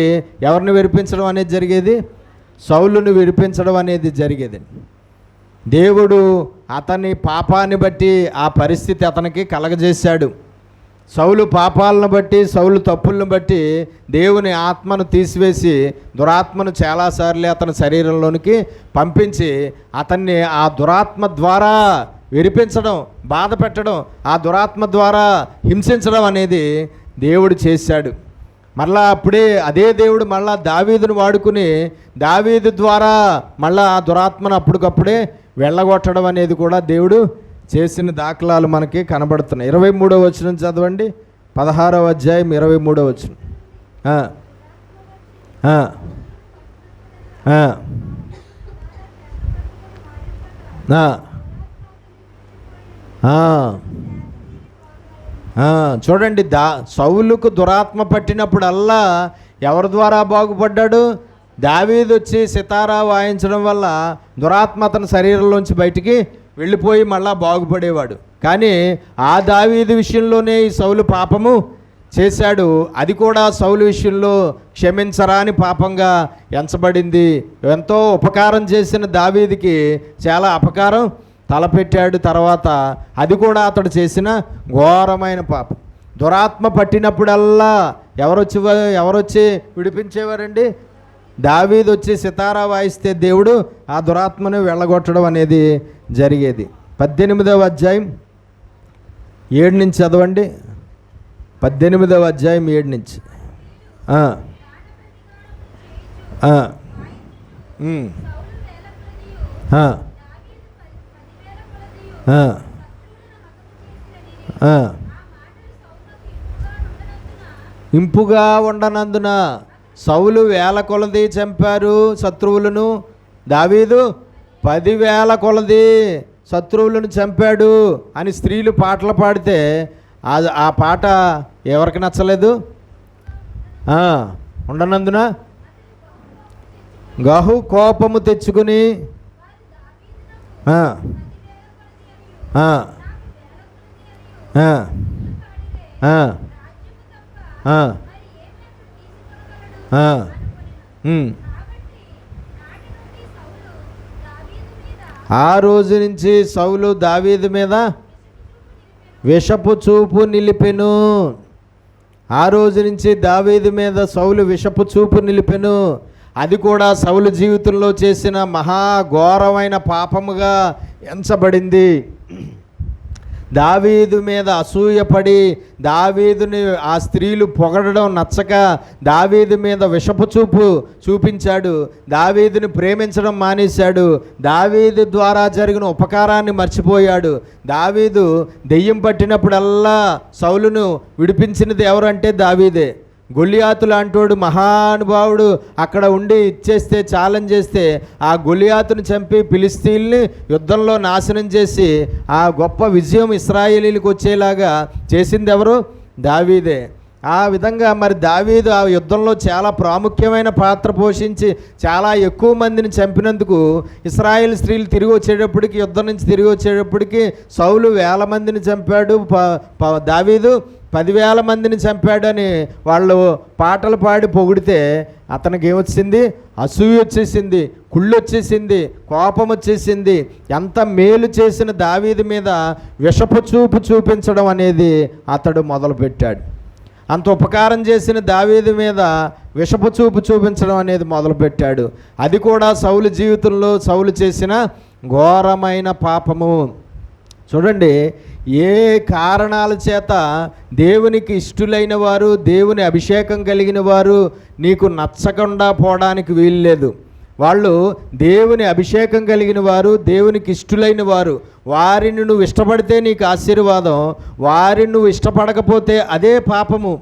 ఎవరిని విరిపించడం అనేది జరిగేది? సౌలుని విరిపించడం అనేది జరిగేది. దేవుడు అతని పాపాన్ని బట్టి ఆ పరిస్థితి అతనికి కలగజేశాడు. సౌలు పాపాలను బట్టి, సౌలు తప్పులను బట్టి దేవుని ఆత్మను తీసివేసి దురాత్మను చాలాసార్లు అతని శరీరంలోనికి పంపించి అతన్ని ఆ దురాత్మ ద్వారా విరిపించడం, బాధ పెట్టడం, ఆ దురాత్మ ద్వారా హింసించడం అనేది దేవుడు చేశాడు. మళ్ళా అప్పుడే అదే దేవుడు మళ్ళా దావీదును వాడుకుని దావీదు ద్వారా మళ్ళా ఆ దురాత్మను అప్పటికప్పుడే వెళ్ళగొట్టడం అనేది కూడా దేవుడు చేసిన దాఖలాలు మనకి కనబడుతున్నాయి. 23వ వచనం చదవండి. 16వ అధ్యాయం 23వ వచనం. చూడండి, సౌలుకు దురాత్మ పట్టినప్పుడల్లా ఎవరి ద్వారా బాగుపడ్డాడు? దావీదు వచ్చి సితారా వాయించడం వల్ల దురాత్మ అతని శరీరంలోంచి బయటికి వెళ్ళిపోయి మళ్ళా బాగుపడేవాడు. కానీ ఆ దావీదు విషయంలోనే ఈ సౌలు పాపము చేశాడు. అది కూడా సౌలు విషయంలో క్షమించరాని పాపంగా ఎంచబడింది. ఎంతో ఉపకారం చేసిన దావీదుకి చాలా అపకారం తలపెట్టాడు. తర్వాత అది కూడా చేసిన ఘోరమైన పాపం. దురాత్మ పట్టినప్పుడల్లా ఎవరొచ్చి విడిపించేవారండి? దావీదు వచ్చి సితారా వాయిస్తే దేవుడు ఆ దురాత్మను వెళ్ళగొట్టడం అనేది జరిగేది. 18వ అధ్యాయం 7 నుంచి చదవండి. 18వ అధ్యాయం 7 నుంచి. ఇంపుగా ఉండనందున సౌలు 1000 కొలది చంపారు శత్రువులను, దావీదు 10,000 కొలది శత్రువులను చంపాడు అని స్త్రీలు పాటలు పాడితే ఆ పాట ఎవరికి నచ్చలేదు? ఉండనందున గహు కోపము తెచ్చుకుని ఆ రోజు నుంచి సౌలు దావీదు మీద విషపు చూపు నిలిపెను. ఆ రోజు నుంచి దావీదు మీద సౌలు విషపు చూపు నిలిపెను. అది కూడా సౌలు జీవితంలో చేసిన మహాఘోరమైన పాపముగా ఎంచబడింది. దావీదు మీద అసూయపడి దావీదుని ఆ స్త్రీలు పొగడడం నచ్చక దావీదు మీద విషపు చూపు చూపించాడు. దావీదుని ప్రేమించడం మానేశాడు. దావీదు ద్వారా జరిగిన ఉపకారాన్ని మర్చిపోయాడు. దావీదు దెయ్యం పట్టినప్పుడల్లా సౌలును విడిపించినది ఎవరంటే దావీదే. గొలియాతు లాంటోడు మహానుభావుడు అక్కడ ఉండి ఇచ్చేస్తే, ఛాలెంజ్ చేస్తే ఆ గొలియాతును చంపి ఫిలిస్తీన్ని యుద్ధంలో నాశనం చేసి ఆ గొప్ప విజయం ఇశ్రాయేలీలకు వచ్చేలాగా చేసింది ఎవరు? దావీదే. ఆ విధంగా మరి దావీదు ఆ యుద్ధంలో చాలా ప్రాముఖ్యమైన పాత్ర పోషించి చాలా ఎక్కువ మందిని చంపినందుకు ఇశ్రాయేల్ స్త్రీలు తిరిగి వచ్చేటప్పటికి, యుద్ధం నుంచి తిరిగి వచ్చేటప్పటికి సౌలు 1000 మందిని చంపాడు, దావీదు 10,000 మందిని చంపాడని వాళ్ళు పాటలు పాడి పొగిడితే అతనికి ఏమొచ్చింది? అసూయ వచ్చేసింది, కుళ్ళు వచ్చేసింది, కోపం వచ్చేసింది. ఎంత మేలు చేసిన దావీదు మీద విషపు చూపు చూపించడం అనేది అతడు మొదలుపెట్టాడు. అంత ఉపకారం చేసిన దావీదు మీద విషపు చూపు చూపించడం అనేది మొదలుపెట్టాడు. అది కూడా సౌలు జీవితంలో సౌలు చేసిన ఘోరమైన పాపము. చూడండి, ఏ కారణాల చేత దేవునికి ఇష్టులైన వారు, దేవుని అభిషేకం కలిగిన వారు నీకు నచ్చకుండా పోవడానికి వీల్లేదు. వాళ్ళు దేవుని అభిషేకం కలిగిన వారు, దేవునికి ఇష్టులైన వారు. వారిని నువ్వు ఇష్టపడితే నీకు ఆశీర్వాదం, వారిని నువ్వు ఇష్టపడకపోతే అదే పాపము.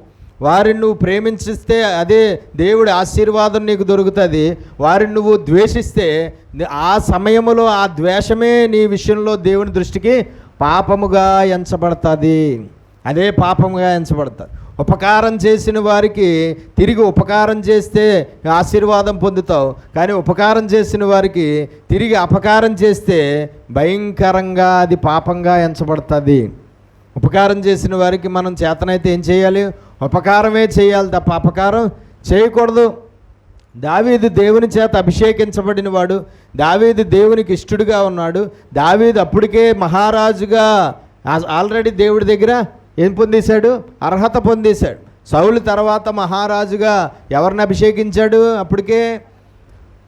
వారిని నువ్వు ప్రేమించిస్తే అదే దేవుడి ఆశీర్వాదం నీకు దొరుకుతుంది. వారిని నువ్వు ద్వేషిస్తే ఆ సమయంలో ఆ ద్వేషమే నీ విషయంలో దేవుని దృష్టికి పాపముగా ఎంచబడుతుంది. అదే పాపముగా ఎంచబడుతుంది. ఉపకారం చేసిన వారికి తిరిగి ఉపకారం చేస్తే ఆశీర్వాదం పొందుతావు, కానీ ఉపకారం చేసిన వారికి తిరిగి అపకారం చేస్తే భయంకరంగా అది పాపంగా ఎంచబడుతుంది. ఉపకారం చేసిన వారికి మనం చేతనైతే ఏం చేయాలి? ఉపకారమే చేయాలి తప్ప అపకారం చేయకూడదు. దావీదు దేవుని చేత అభిషేకించబడిన వాడు, దావీదు దేవునికి ఇష్టడుగా ఉన్నాడు. దావీదు అప్పటికే మహారాజుగా ఆల్రెడీ దేవుడి దగ్గర ఏం పొందేశాడు? అర్హత పొందేశాడు. సౌలు తర్వాత మహారాజుగా ఎవరిని అభిషేకించాడు? అప్పటికే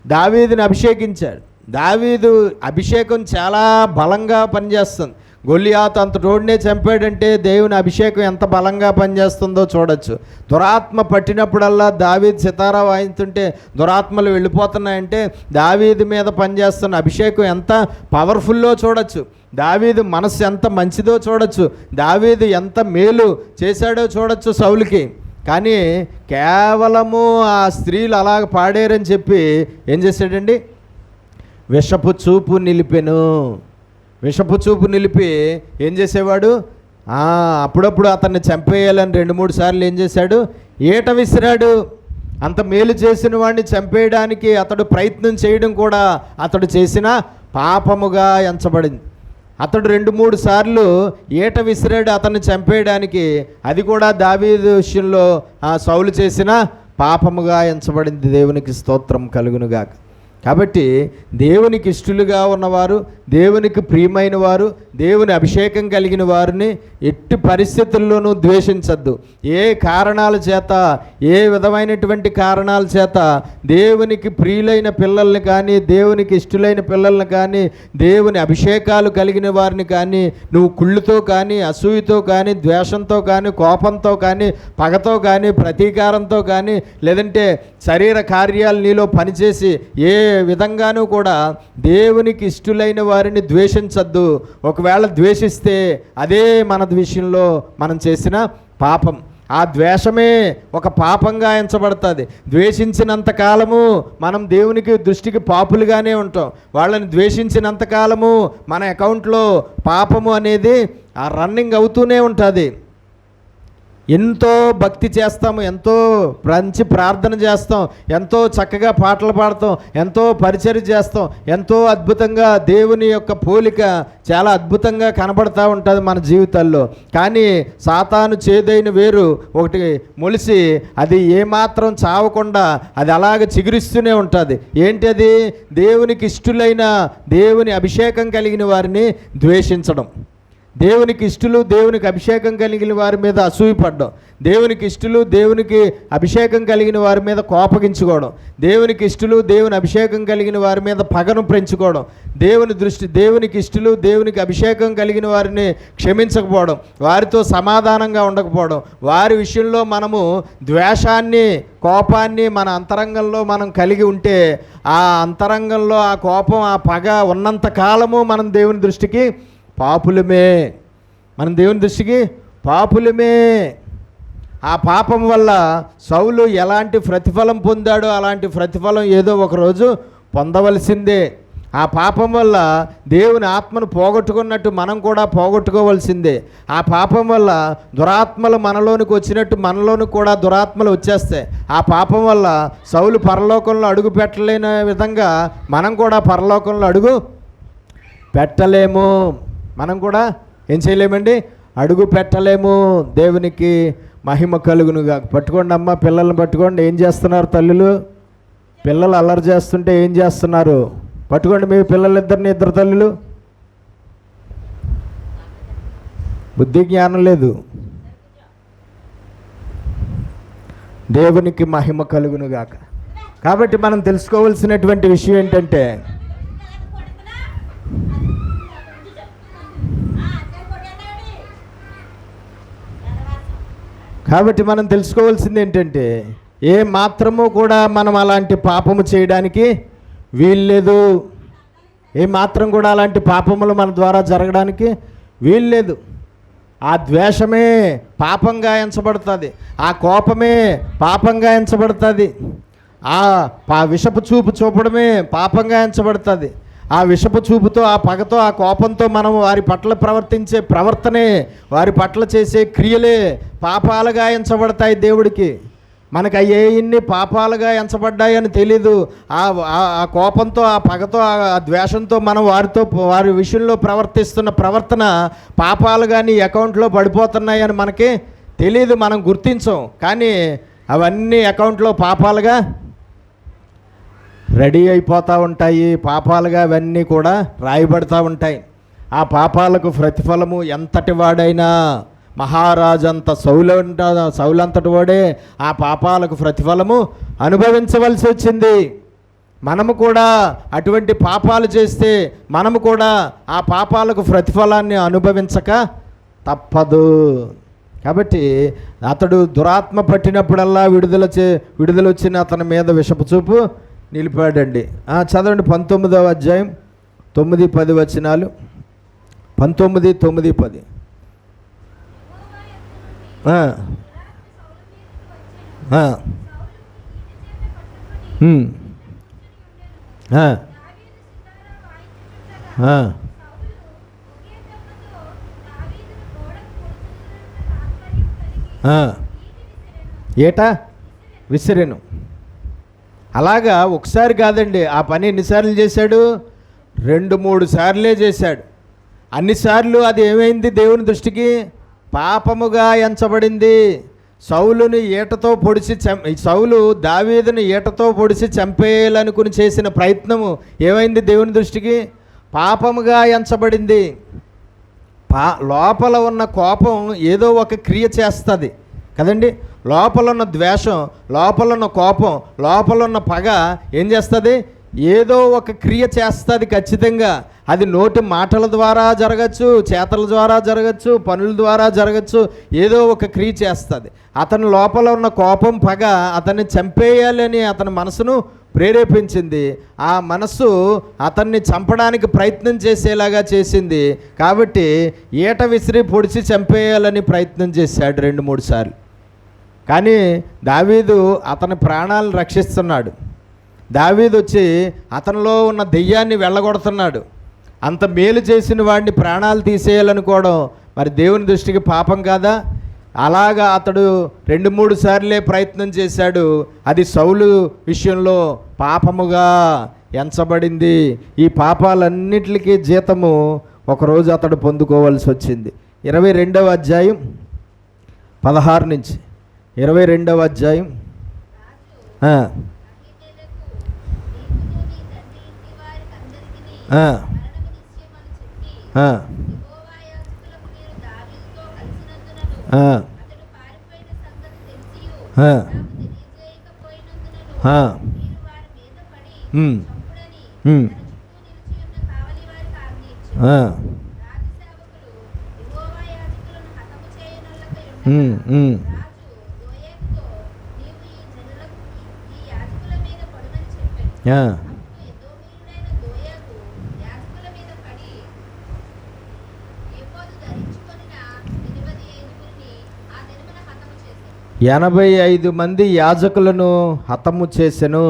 దావీదుని అభిషేకించాడు. దావీదు అభిషేకం చాలా బలంగా పనిచేస్తుంది. గొల్లియాతు అంత రోడ్నే చంపాడంటే దేవుని అభిషేకం ఎంత బలంగా పనిచేస్తుందో చూడొచ్చు. దురాత్మ పట్టినప్పుడల్లా దావీదు సితారా వాయిస్తుంటే దురాత్మలు వెళ్ళిపోతున్నాయంటే దావీదు మీద పనిచేస్తున్న అభిషేకం ఎంత పవర్ఫుల్లో చూడొచ్చు. దావీదు మనసు ఎంత మంచిదో చూడొచ్చు. దావీదు ఎంత మేలు చేశాడో చూడొచ్చు సౌలుకి. కానీ కేవలము ఆ స్త్రీలు అలాగ పాడారని చెప్పి ఏం చేశాడండి? విషపు చూపు నిలిపెను. విషపు చూపు నిలిపి ఏం చేసేవాడు? అప్పుడప్పుడు అతన్ని చంపేయాలని 2-3 సార్లు ఏం చేశాడు? ఏట విసిరాడు. అంత మేలు చేసిన వాడిని చంపేయడానికి అతడు ప్రయత్నం చేయడం కూడా అతడు చేసిన పాపముగా ఎంచబడింది. అతడు 2-3 సార్లు ఏట విసిరాడు అతన్ని చంపేయడానికి. అది కూడా దావీదు విషయంలో సౌలు చేసిన పాపముగా ఎంచబడింది. దేవునికి స్తోత్రం కలుగునుగాక. కాబట్టి దేవునికి ఇష్టలుగా ఉన్నవారు, దేవునికి ప్రియమైన వారు, దేవుని అభిషేకం కలిగిన వారిని ఎట్టి పరిస్థితుల్లోనూ ద్వేషించద్దు. ఏ కారణాల చేత, ఏ విధమైనటువంటి కారణాల చేత దేవునికి ప్రియులైన పిల్లల్ని కానీ, దేవునికి ఇష్టలైన పిల్లల్ని కానీ, దేవుని అభిషేకాలు కలిగిన వారిని కానీ నువ్వు కుళ్ళుతో కానీ, అసూయతో కానీ, ద్వేషంతో కానీ, కోపంతో కానీ, పగతో కానీ, ప్రతీకారంతో కానీ, లేదంటే శరీర కార్యాలు నీలో పనిచేసి ఏ విధంగానూ కూడా దేవునికి ఇష్టలైన వారిని ద్వేషించద్దు. ఒకవేళ ద్వేషిస్తే అదే మన విషయంలో మనం చేసిన పాపం. ఆ ద్వేషమే ఒక పాపంగా ఎంచబడుతుంది. ద్వేషించినంత కాలము మనం దేవునికి దృష్టికి పాపులుగానే ఉంటాం. వాళ్ళని ద్వేషించినంత కాలము మన అకౌంట్లో పాపము అనేది రన్నింగ్ అవుతూనే ఉంటుంది. ఎంతో భక్తి చేస్తాము, ఎంతో మంచి ప్రార్థన చేస్తాం, ఎంతో చక్కగా పాటలు పాడతాం, ఎంతో పరిచర్య చేస్తాం, ఎంతో అద్భుతంగా దేవుని యొక్క పోలిక చాలా అద్భుతంగా కనబడుతూ ఉంటుంది మన జీవితాల్లో. కానీ సాతాను చేదైన వేరు ఒకటి మొలిసి అది ఏమాత్రం చావకుండా అది అలాగ చిగురిస్తూనే ఉంటుంది. ఏంటది? దేవునికి ఇష్టలైన, దేవుని అభిషేకం కలిగిన వారిని ద్వేషించడం. దేవునికి ఇష్టలు, దేవునికి అభిషేకం కలిగిన వారి మీద అసూయపడడం, దేవునికి ఇష్టలు, దేవునికి అభిషేకం కలిగిన వారి మీద కోపగించుకోవడం, దేవునికి ఇష్టలు, దేవుని అభిషేకం కలిగిన వారి మీద పగను పెంచుకోవడం, దేవునికి ఇష్టలు, దేవునికి అభిషేకం కలిగిన వారిని క్షమించకపోవడం, వారితో సమాధానంగా ఉండకపోవడం, వారి విషయంలో మనము ద్వేషాన్ని, కోపాన్ని మన అంతరంగంలో మనం కలిగి ఉంటే ఆ అంతరంగంలో ఆ కోపం, ఆ పగ ఉన్నంత కాలము మనం దేవుని దృష్టికి పాపులమే. మనం దేవుని దృష్టికి పాపులమే. ఆ పాపం వల్ల సౌలు ఎలాంటి ప్రతిఫలం పొందాడో అలాంటి ప్రతిఫలం ఏదో ఒకరోజు పొందవలసిందే. ఆ పాపం వల్ల దేవుని ఆత్మను పోగొట్టుకున్నట్టు మనం కూడా పోగొట్టుకోవాల్సిందే. ఆ పాపం వల్ల దురాత్మలు మనలోనికి వచ్చినట్టు మనలోనికి కూడా దురాత్మలు వచ్చేస్తాయి. ఆ పాపం వల్ల సౌలు పరలోకంలో అడుగు పెట్టలేని విధంగా మనం కూడా పరలోకంలో అడుగు పెట్టలేము. మనం కూడా ఏం చేయలేమండి? అడుగు పెట్టలేము. దేవునికి మహిమ కలుగునుగా. పట్టుకోండి అమ్మ, పిల్లల్ని పట్టుకోండి. ఏం చేస్తున్నారు తల్లులు? పిల్లలు అల్లరి చేస్తుంటే ఏం చేస్తున్నారు? పట్టుకోండి మీ పిల్లలిద్దరిని, ఇద్దరు తల్లులు. బుద్ధి జ్ఞానం లేదు. దేవునికి మహిమ కలుగునుగాక. కాబట్టి మనం తెలుసుకోవాల్సినటువంటి విషయం ఏంటంటే, ఏ మాత్రము కూడా మనం అలాంటి పాపము చేయడానికి వీల్లేదు. ఏ మాత్రం కూడా అలాంటి పాపములు మన ద్వారా జరగడానికి వీల్లేదు. ఆ ద్వేషమే పాపంగా ఎంచబడుతుంది, ఆ కోపమే పాపంగా ఎంచబడుతుంది, ఆ విషపు చూపు చూపడమే పాపంగా ఎంచబడుతుంది. ఆ విషపు చూపుతో, ఆ పగతో, ఆ కోపంతో మనం వారి పట్ల ప్రవర్తించే ప్రవర్తనే, వారి పట్ల చేసే క్రియలే పాపాలుగా ఎంచబడతాయి దేవుడికి. మనకు అయ్యే ఇన్ని పాపాలుగా ఎంచబడ్డాయని తెలీదు. ఆ కోపంతో, ఆ పగతో, ఆ ద్వేషంతో మనం వారి విషయంలో ప్రవర్తిస్తున్న ప్రవర్తన పాపాలుగా నీ అకౌంట్లో పడిపోతున్నాయని మనకి తెలీదు, మనం గుర్తించం. కానీ అవన్నీ అకౌంట్లో పాపాలుగా రెడీ అయిపోతూ ఉంటాయి, పాపాలుగా అవన్నీ కూడా రాయబడుతూ ఉంటాయి. ఆ పాపాలకు ప్రతిఫలము ఎంతటి వాడైనా, మహారాజంత సౌలంతటి వాడే ఆ పాపాలకు ప్రతిఫలము అనుభవించవలసి వచ్చింది. మనము కూడా అటువంటి పాపాలు చేస్తే మనము కూడా ఆ పాపాలకు ప్రతిఫలాన్ని అనుభవించక తప్పదు. కాబట్టి అతడు దురాత్మ పట్టినప్పుడల్లా విడుదల వచ్చిన అతని మీద విషపు చూపు నిలిపాడండి. చదవండి 19వ అధ్యాయం 9-10 వచనాలు. 19, 9, 10. ఏటా విసిరెను. అలాగా ఒకసారి కాదండి, ఆ పని ఎన్నిసార్లు చేశాడు? 2-3 సార్లే చేశాడు. అన్నిసార్లు అది ఏమైంది? దేవుని దృష్టికి పాపముగా ఎంచబడింది. సౌలు దావీదుని ఈటతో పొడిచి చంపేయాలనుకుని చేసిన ప్రయత్నము ఏమైంది? దేవుని దృష్టికి పాపముగా ఎంచబడింది. లోపల ఉన్న కోపం ఏదో ఒక క్రియ చేస్తుంది కదండి. లోపల ఉన్న ద్వేషం, లోపల ఉన్న కోపం, లోపల ఉన్న పగ ఏం చేస్తుంది? ఏదో ఒక క్రియ చేస్తుంది ఖచ్చితంగా. అది నోటి మాటల ద్వారా జరగచ్చు, చేతల ద్వారా జరగచ్చు, పనుల ద్వారా జరగచ్చు, ఏదో ఒక క్రియ చేస్తుంది. అతని లోపల ఉన్న కోపం, పగ అతన్ని చంపేయాలని అతని మనసును ప్రేరేపించింది. ఆ మనస్సు అతన్ని చంపడానికి ప్రయత్నం చేసేలాగా చేసింది. కాబట్టి ఈట విసిరి పొడిచి చంపేయాలని ప్రయత్నం చేశాడు 2-3 సార్లు. కానీ దావీదు అతని ప్రాణాలను రక్షిస్తున్నాడు. దావీదు వచ్చి అతనిలో ఉన్న దెయ్యాన్ని వెళ్ళగొడుతున్నాడు. అంత మేలు చేసిన వాడిని ప్రాణాలు తీసేయాలనుకోవడం మరి దేవుని దృష్టికి పాపం కాదా? అలాగా అతడు 2-3 సార్లే ప్రయత్నం చేశాడు. అది సౌలు విషయంలో పాపముగా ఎంచబడింది. ఈ పాపాలన్నిటికీ జీతము ఒకరోజు అతడు పొందుకోవాల్సి వచ్చింది. 22వ అధ్యాయం 16 నుంచి 22వ అధ్యాయం. ఎనభై 85 మంది యాజకులను హతము చేసెను.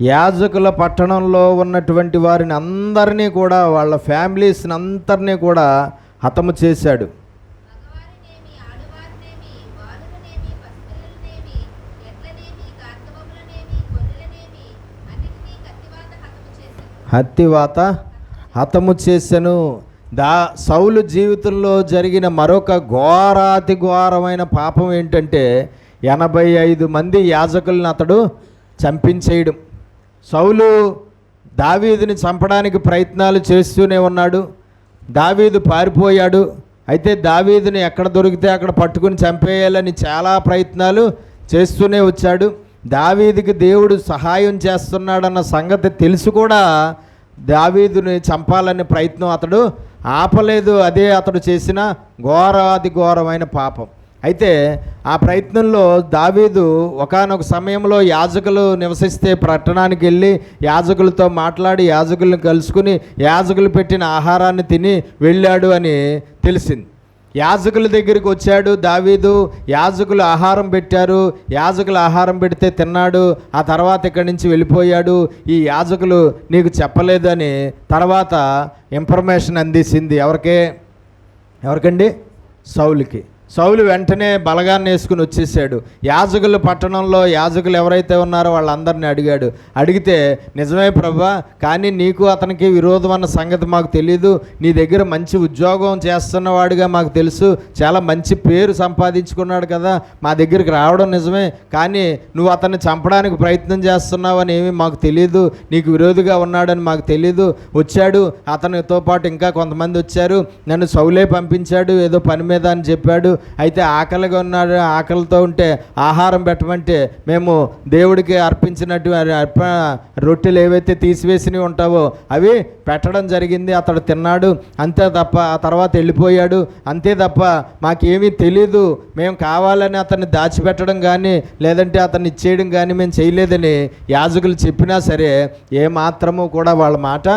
యాజకుల పట్టణంలో ఉన్నటువంటి వారిని అందరినీ కూడా, వాళ్ళ ఫ్యామిలీస్ని అందరినీ కూడా హతము చేశాడు. హత్తివాత హతము చేసెను. సౌలు జీవితంలో జరిగిన మరొక ఘోరాతి ఘోరమైన పాపం ఏంటంటే 85 మంది యాజకులను అతడు చంపించేయడం. సౌలు దావీదుని చంపడానికి ప్రయత్నాలు చేస్తూనే ఉన్నాడు. దావీదు పారిపోయాడు. అయితే దావీదుని ఎక్కడ దొరికితే అక్కడ పట్టుకుని చంపేయాలని చాలా ప్రయత్నాలు చేస్తూనే వచ్చాడు. దావీదుకి దేవుడు సహాయం చేస్తున్నాడన్న సంగతి తెలుసు కూడా దావీదుని చంపాలనే ప్రయత్నం అతడు ఆపలేదు. అదే అతడు చేసిన ఘోరాది ఘోరమైన పాపం. అయితే ఆ ప్రయత్నంలో దావీదు ఒకానొక సమయంలో యాజకులు నివసిస్తే పట్టణానికి వెళ్ళి యాజకులతో మాట్లాడి యాజకులను కలుసుకుని యాజకులు పెట్టిన ఆహారాన్ని తిని వెళ్ళాడు అని తెలిసింది. యాజకుల దగ్గరికి వచ్చాడు దావీదు. యాజకులు ఆహారం పెట్టారు. యాజకులు ఆహారం పెడితే తిన్నాడు. ఆ తర్వాత ఇక్కడి నుంచి వెళ్ళిపోయాడు. ఈ యాజకులు నీకు చెప్పలేదు అని తర్వాత ఇన్ఫర్మేషన్ అందించింది. ఎవరికండి? సౌలుకి. సౌలు వెంటనే బలగాన్ని వేసుకుని వచ్చేసాడు. యాజకుల పట్టణంలో యాజకులు ఎవరైతే ఉన్నారో వాళ్ళందరినీ అడిగాడు. అడిగితే నిజమే ప్రభువా, కానీ నీకు అతనికి విరోధం అన్న సంగతి మాకు తెలీదు. నీ దగ్గర మంచి ఉద్యోగం చేస్తున్నవాడుగా మాకు తెలుసు. చాలా మంచి పేరు సంపాదించుకున్నాడు కదా, మా దగ్గరికి రావడం నిజమే. కానీ నువ్వు అతన్ని చంపడానికి ప్రయత్నం చేస్తున్నావు అని ఏమీ మాకు తెలీదు. నీకు విరోధిగా ఉన్నాడని మాకు తెలీదు. వచ్చాడు, అతనితో పాటు ఇంకా కొంతమంది వచ్చారు. నన్ను సౌలే పంపించాడు ఏదో పని మీద అని చెప్పాడు. అయితే ఆకలిగా ఉన్నాడు, ఆకలితో ఉంటే ఆహారం పెట్టమంటే మేము దేవుడికి అర్పించినట్టు రొట్టెలు ఏవైతే తీసివేసినవి ఉంటావో అవి పెట్టడం జరిగింది. అతడు తిన్నాడు, అంతే తప్ప ఆ తర్వాత వెళ్ళిపోయాడు. అంతే తప్ప మాకేమీ తెలీదు. మేము కావాలని అతన్ని దాచిపెట్టడం కానీ లేదంటే అతన్ని ఇచ్చేయడం కానీ మేము చేయలేదని యాజకులు చెప్పినా సరే ఏమాత్రము కూడా వాళ్ళ మాట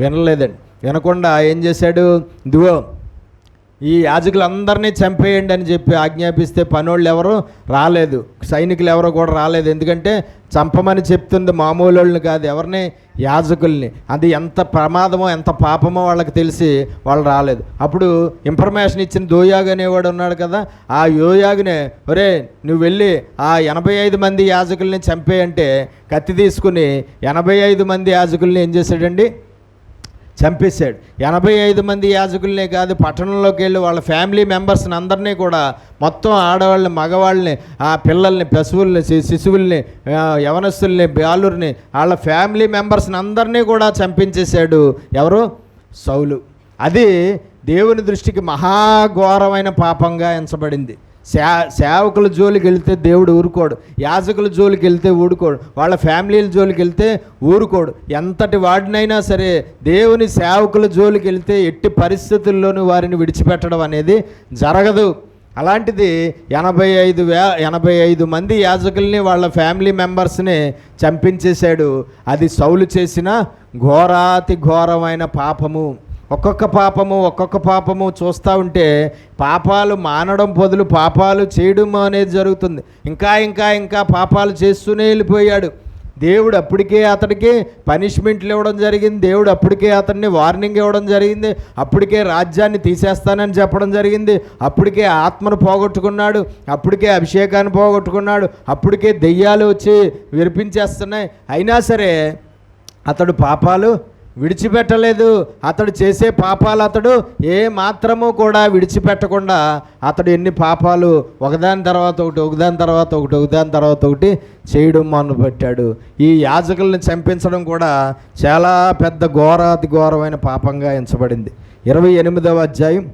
వినలేదండి. వినకుండా ఏం చేశాడు? ఇదిగో ఈ యాజకులందరినీ చంపేయండి అని చెప్పి ఆజ్ఞాపిస్తే పనోళ్ళు ఎవరు రాలేదు, సైనికులు ఎవరు కూడా రాలేదు. ఎందుకంటే చంపమని చెప్తుంది మామూలు వాళ్ళని కాదు, ఎవరిని? యాజకుల్ని. అది ఎంత ప్రమాదమో ఎంత పాపమో వాళ్ళకి తెలిసి వాళ్ళు రాలేదు. అప్పుడు ఇన్ఫర్మేషన్ ఇచ్చిన దోయాగు అనేవాడు ఉన్నాడు కదా, ఆ యోయాగునే ఒరే నువ్వు వెళ్ళి ఆ 85 మంది యాజకుల్ని చంపేయంటే కత్తి తీసుకుని 85 మంది యాజకుల్ని ఏం చేశాడండి? చంపేశాడు. 85 మంది యాజకులనే కాదు, పట్టణంలోకి వెళ్ళి వాళ్ళ ఫ్యామిలీ మెంబర్స్ని అందరినీ కూడా మొత్తం ఆడవాళ్ళని మగవాళ్ళని ఆ పిల్లల్ని పశువుల్ని శిశువుల్ని యవనస్తుల్ని బాలుర్ని వాళ్ళ ఫ్యామిలీ మెంబర్స్ని అందరినీ కూడా చంపించేశాడు. ఎవరు? సౌలు. అది దేవుని దృష్టికి మహాఘోరమైన పాపంగా ఎంచబడింది. సేవకుల జోలికి వెళ్తే దేవుడు ఊరుకోడు, యాజకుల జోలికి వెళ్తే ఊరుకోడు, వాళ్ళ ఫ్యామిలీల జోలికి వెళ్తే ఊరుకోడు. ఎంతటి వాడినైనా సరే దేవుని సేవకుల జోలికి వెళ్తే ఎట్టి పరిస్థితుల్లోనూ వారిని విడిచిపెట్టడం అనేది జరగదు. అలాంటిది 85 మంది యాజకుల్ని వాళ్ళ ఫ్యామిలీ మెంబర్స్ని చంపించేశాడు. అది సౌలు చేసిన ఘోరాతి ఘోరమైన పాపము. ఒక్కొక్క పాపము చూస్తూ ఉంటే పాపాలు మానడం బదులు పాపాలు చేయడం అనేది జరుగుతుంది. ఇంకా పాపాలు చేస్తూనే వెళ్ళిపోయాడు. దేవుడు అప్పటికే అతడికి పనిష్మెంట్లు ఇవ్వడం జరిగింది. దేవుడు అప్పటికే అతన్ని వార్నింగ్ ఇవ్వడం జరిగింది. అప్పటికే రాజ్యాన్ని తీసేస్తానని చెప్పడం జరిగింది. అప్పటికే ఆత్మను పోగొట్టుకున్నాడు. అప్పటికే అభిషేకాన్ని పోగొట్టుకున్నాడు. అప్పటికే దెయ్యాలు వచ్చి విరిపించేస్తున్నాయి. అయినా సరే అతడు పాపాలు విడిచిపెట్టలేదు. అతడు చేసే పాపాలు అతడు ఏ మాత్రము కూడా విడిచిపెట్టకుండా అతడు ఎన్ని పాపాలు ఒకదాని తర్వాత ఒకటి చేయడం మొదలుపెట్టాడు. ఈ యాజకుల్ని చంపించడం కూడా చాలా పెద్ద ఘోరాతి ఘోరమైన పాపంగా ఎంచబడింది. 28వ అధ్యాయం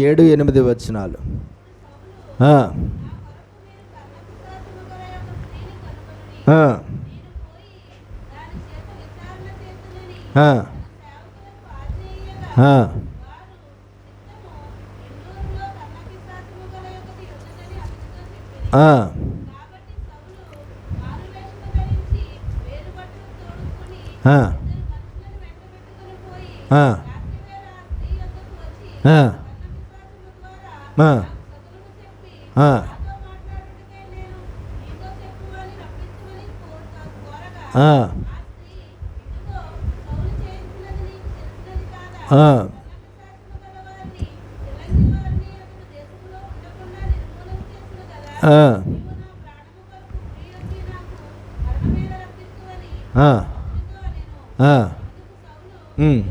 7-8 వచనాలు. ఆ, ఆ, ఉమ్,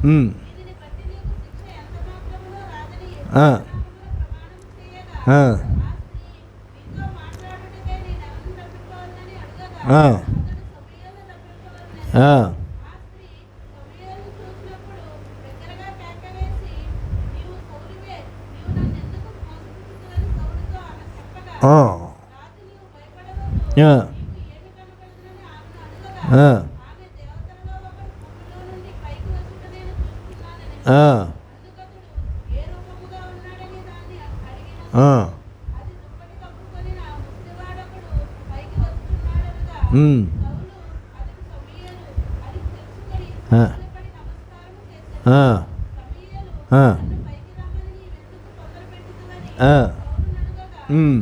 ఉమ్, ఆ, ఆ, ఆ, ఆ, ఆ, ఆ, ఆ, ఆ, ఆ, ఉమ్, ఆ, ఆ, ఆ, ఆ, ఉమ్.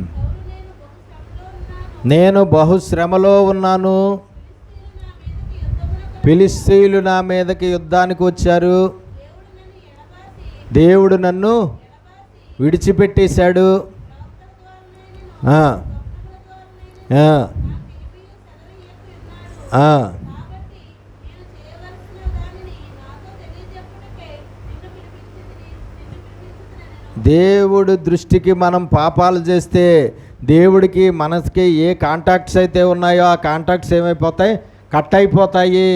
నేను బహుశ్రమలో ఉన్నాను, ఫిలిష్తీయులు నా మీదకి యుద్ధానికి వచ్చారు, దేవుడు నన్ను విడిచిపెట్టేశాడు. ఆ, ఆ, ఆ. దేవుడు దృష్టికి మనం పాపాలు చేస్తే దేవుడికి మనసుకి ఏ కాంటాక్ట్స్ అయితే ఉన్నాయో ఆ కాంటాక్ట్స్ ఏమైపోతాయి, కట్ అయిపోతాయి.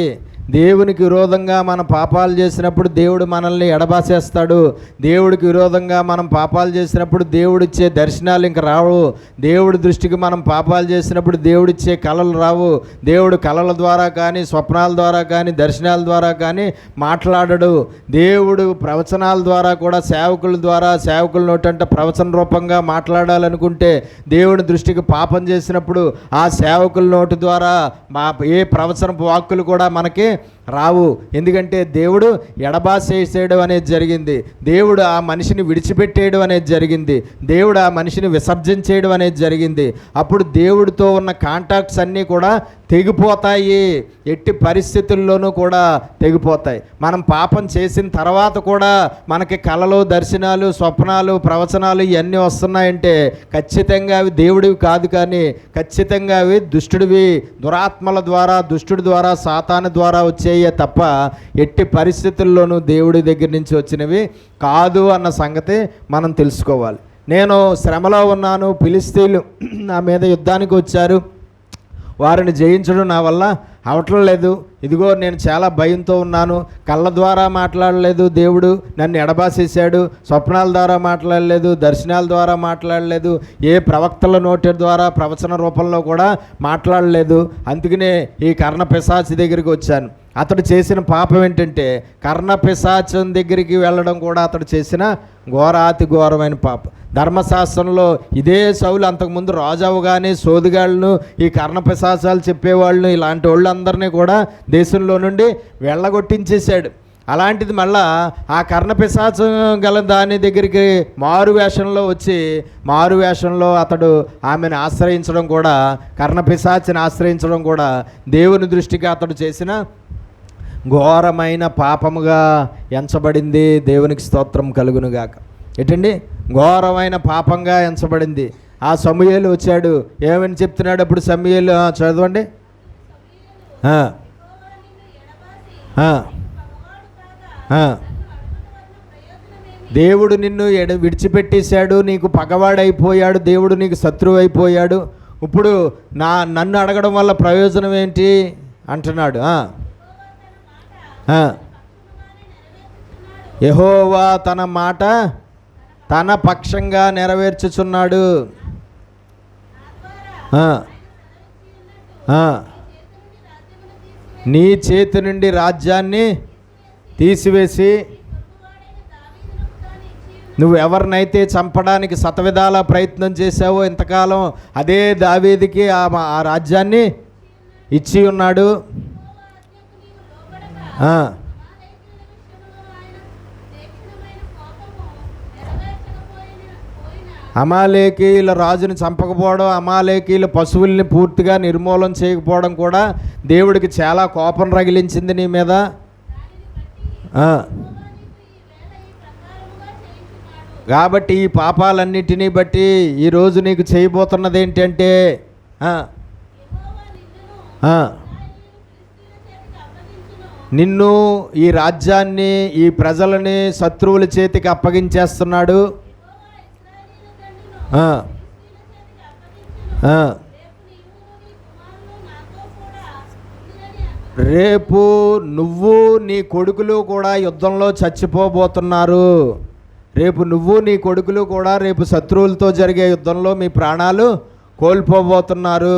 దేవునికి విరోధంగా మనం పాపాలు చేసినప్పుడు దేవుడు మనల్ని ఎడబాసేస్తాడు. దేవుడికి విరోధంగా మనం పాపాలు చేసినప్పుడు దేవుడిచ్చే దర్శనాలు ఇంక రావు. దేవుడి దృష్టికి మనం పాపాలు చేసినప్పుడు దేవుడిచ్చే కళలు రావు. దేవుడు కళల ద్వారా కానీ, స్వప్నాల ద్వారా కానీ, దర్శనాల ద్వారా కానీ మాట్లాడడు. దేవుడు ప్రవచనాల ద్వారా కూడా సేవకుల నోటంటే ప్రవచన రూపంగా మాట్లాడాలనుకుంటే దేవుడి దృష్టికి పాపం చేసినప్పుడు ఆ సేవకుల నోటి ద్వారా ఏ ప్రవచన వాక్కులు కూడా మనకి రావు. ఎందుకంటే దేవుడు ఎడబాసేసేయడం అనేది జరిగింది. దేవుడు ఆ మనిషిని విడిచిపెట్టేయడం అనేది జరిగింది. దేవుడు ఆ మనిషిని విసర్జించేయడం అనేది జరిగింది. అప్పుడు దేవుడితో ఉన్న కాంటాక్ట్స్ అన్నీ కూడా తెగిపోతాయి. ఎట్టి పరిస్థితుల్లోనూ కూడా తెగిపోతాయి. మనం పాపం చేసిన తర్వాత కూడా మనకి కళలు, దర్శనాలు, స్వప్నాలు, ప్రవచనాలు ఇవన్నీ వస్తున్నాయంటే ఖచ్చితంగా అవి దేవుడివి కాదు, కానీ ఖచ్చితంగా అవి దుష్టుడివి, దురాత్మల ద్వారా, దుష్టుడి ద్వారా, సాతాను ద్వారా వచ్చేయే తప్ప ఎట్టి పరిస్థితుల్లోనూ దేవుడి దగ్గర నుంచి వచ్చినవి కాదు అన్న సంగతి మనం తెలుసుకోవాలి. నేను శ్రమలో ఉన్నాను, ఫిలిష్తీయులు నా మీద యుద్ధానికి వచ్చారు, వారిని జయించడం నా వల్ల అవటం లేదు. ఇదిగో నేను చాలా భయంతో ఉన్నాను. కళ్ళ ద్వారా మాట్లాడలేదు, దేవుడు నన్ను ఎడబాసేశాడు. స్వప్నాల ద్వారా మాట్లాడలేదు, దర్శనాల ద్వారా మాట్లాడలేదు, ఏ ప్రవక్తల నోటి ద్వారా ప్రవచన రూపంలో కూడా మాట్లాడలేదు. అందుకనే ఈ కర్ణపిశాచి దగ్గరికి వచ్చాను. అతడు చేసిన పాపం ఏంటంటే కర్ణపిశాచం దగ్గరికి వెళ్ళడం కూడా అతడు చేసిన ఘోరాతి ఘోరమైన పాపం. ధర్మశాస్త్రంలో ఇదే సౌలు అంతకుముందు రాజావుగానే సోదిగాళ్ళను, ఈ కర్ణపిశాచాలు చెప్పేవాళ్ళను, ఇలాంటి వాళ్ళందరినీ కూడా దేశంలో నుండి వెళ్ళగొట్టించేశాడు. అలాంటిది మళ్ళా ఆ కర్ణపిశాచం గల దాని దగ్గరికి మారువేషంలో వచ్చి, మారువేషంలో అతడు ఆమెను ఆశ్రయించడం కూడా, కర్ణపిశాచిని ఆశ్రయించడం కూడా దేవుని దృష్టికి అతడు చేసిన ఘోరమైన పాపముగా ఎంచబడింది. దేవునికి స్తోత్రం కలుగునుగాక. ఏంటండి, ఘోరమైన పాపంగా ఎంచబడింది. ఆ సమూయేలు వచ్చాడు, ఏమని చెప్తున్నాడు అప్పుడు సమూయేలు? చదవండి. దేవుడు నిన్ను విడిచిపెట్టేశాడు, నీకు పగవాడైపోయాడు, దేవుడు నీకు శత్రువు అయిపోయాడు. ఇప్పుడు నన్ను అడగడం వల్ల ప్రయోజనం ఏంటి అంటున్నాడు. యెహోవా తన మాట తన పక్షంగా నెరవేర్చుచున్నాడు. నీ చేతి నుండి రాజ్యాన్ని తీసివేసి నువ్వు ఎవరినైతే చంపడానికి శతవిధాల ప్రయత్నం చేశావో ఇంతకాలం, అదే దావీదుకి ఆ రాజ్యాన్ని ఇచ్చి ఉన్నాడు. అమాలేకీయుల రాజుని చంపకపోవడం, అమాలేకీయుల పశువుల్ని పూర్తిగా నిర్మూలన చేయకపోవడం కూడా దేవుడికి చాలా కోపం రగిలించింది నీ మీద. కాబట్టి ఈ పాపాలన్నిటినీ బట్టి ఈరోజు నీకు చేయబోతున్నది ఏంటంటే నిన్ను, ఈ రాజ్యాన్ని, ఈ ప్రజలని శత్రువుల చేతికి అప్పగించేస్తున్నాడు. ఆ, ఆ. రేపు నువ్వు నీ కొడుకులు కూడా యుద్ధంలో చచ్చిపోబోతున్నారు. రేపు నువ్వు నీ కొడుకులు కూడా రేపు శత్రువులతో జరిగే యుద్ధంలో మీ ప్రాణాలు కోల్పోబోతున్నారు.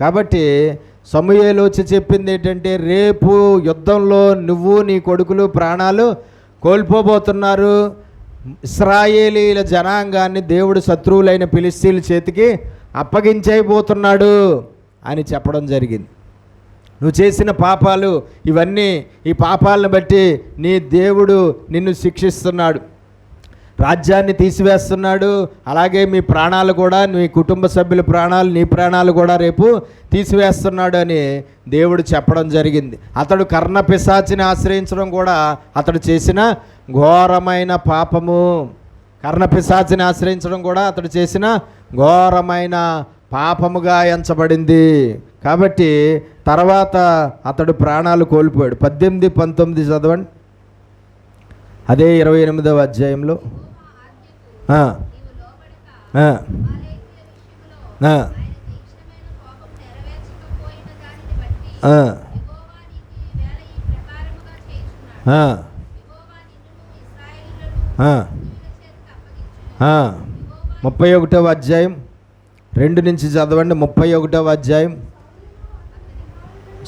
కాబట్టి సమూయేలు వచ్చి చెప్పింది ఏంటంటే, రేపు యుద్ధంలో నువ్వు నీ కొడుకులు ప్రాణాలు కోల్పోబోతున్నారు. ఇశ్రాయేలీల జనాంగాన్ని దేవుడు శత్రువులైన ఫిలిష్తీయుల చేతికి అప్పగించైపోతున్నాడు అని చెప్పడం జరిగింది. నువ్వు చేసిన పాపాలు ఇవన్నీ, ఈ పాపాలను బట్టి నీ దేవుడు నిన్ను శిక్షిస్తున్నాడు, రాజ్యాన్ని తీసివేస్తున్నాడు. అలాగే మీ ప్రాణాలు కూడా, మీ కుటుంబ సభ్యుల ప్రాణాలు, నీ ప్రాణాలు కూడా రేపు తీసివేస్తున్నాడు అని దేవుడు చెప్పడం జరిగింది. అతడు కర్ణపిశాచిని ఆశ్రయించడం కూడా అతడు చేసిన ఘోరమైన పాపము. కర్ణపిశాచిని ఆశ్రయించడం కూడా అతడు చేసిన ఘోరమైన పాపముగా ఎంచబడింది. కాబట్టి తర్వాత అతడు ప్రాణాలు కోల్పోయాడు. 18, 19 చదవండి. అదే 28వ అధ్యాయంలో. ముప్పై 31వ అధ్యాయం 2 నుంచి చదవండి. 31వ అధ్యాయం.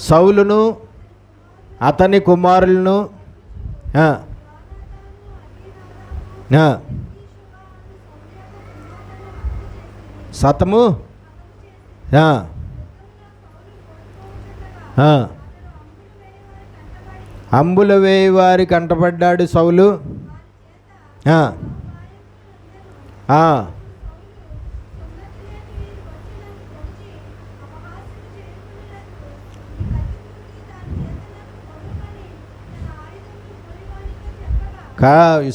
సౌలును అతని కుమారులను శతము అంబుల వేయి వారి కంటపడ్డాడు సౌలు.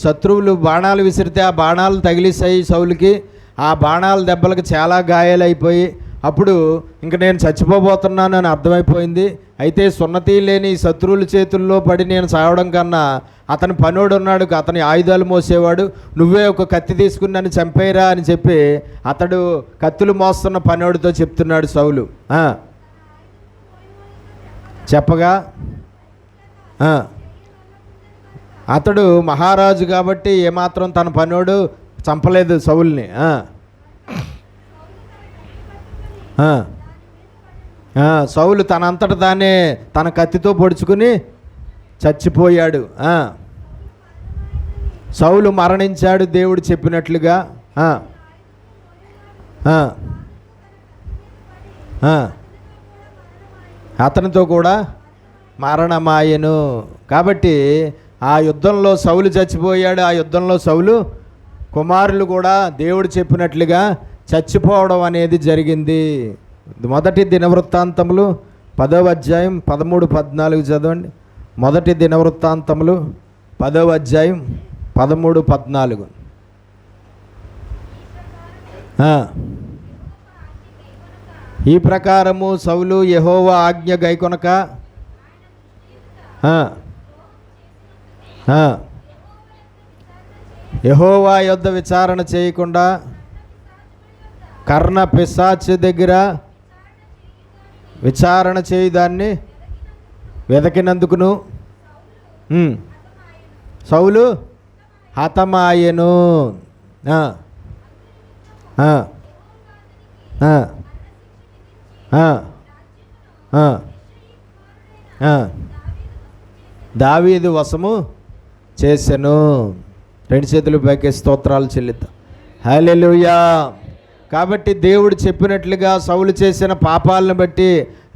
శత్రువులు బాణాలు విసిరితే ఆ బాణాలు తగిలిస్తాయి సౌలుకి. ఆ బాణాల దెబ్బలకు చాలా గాయాలైపోయి అప్పుడు ఇంక నేను చచ్చిపోబోతున్నాను అని అర్థమైపోయింది. అయితే సున్నతి లేని శత్రువుల చేతుల్లో పడి నేను సావడం కన్నా అతని పనోడు ఉన్నాడు, అతని ఆయుధాలు మోసేవాడు, నువ్వే ఒక కత్తి తీసుకుని నన్ను చంపేరా అని చెప్పి అతడు కత్తులు మోస్తున్న పనోడితో చెప్తున్నాడు సౌలు. చెప్పగా అతడు మహారాజు కాబట్టి ఏమాత్రం తన పనోడు చంపలేదు సౌలుని. సౌలు తనంతట తానే తన కత్తితో పొడుచుకుని చచ్చిపోయాడు. సౌలు మరణించాడు దేవుడు చెప్పినట్లుగా. అతనితో కూడా మరణమాయెను. కాబట్టి ఆ యుద్ధంలో సౌలు చచ్చిపోయాడు. ఆ యుద్ధంలో సౌలు కుమారులు కూడా దేవుడు చెప్పినట్లుగా చచ్చిపోవడం అనేది జరిగింది. మొదటి దినవృత్తాంతములు 10వ అధ్యాయం 13, 14 చదవండి. మొదటి దినవృత్తాంతములు 10వ అధ్యాయం 13, 14. ఈ ప్రకారము సౌలు యెహోవా ఆజ్ఞ గైకొనక యెహోవా యొద్ద విచారణ చేయకుండా కర్ణ పిశాచి దగ్గర విచారణ చేయుదాన్ని వెదకినందుకును సౌలు హతమాయెను. దావీదు వశము చేసెను. 2 చేతులు పైకి స్తోత్రాలు చెల్లిద్దాం. హల్లెలూయా. కాబట్టి దేవుడు చెప్పినట్లుగా సౌలు చేసిన పాపాలను బట్టి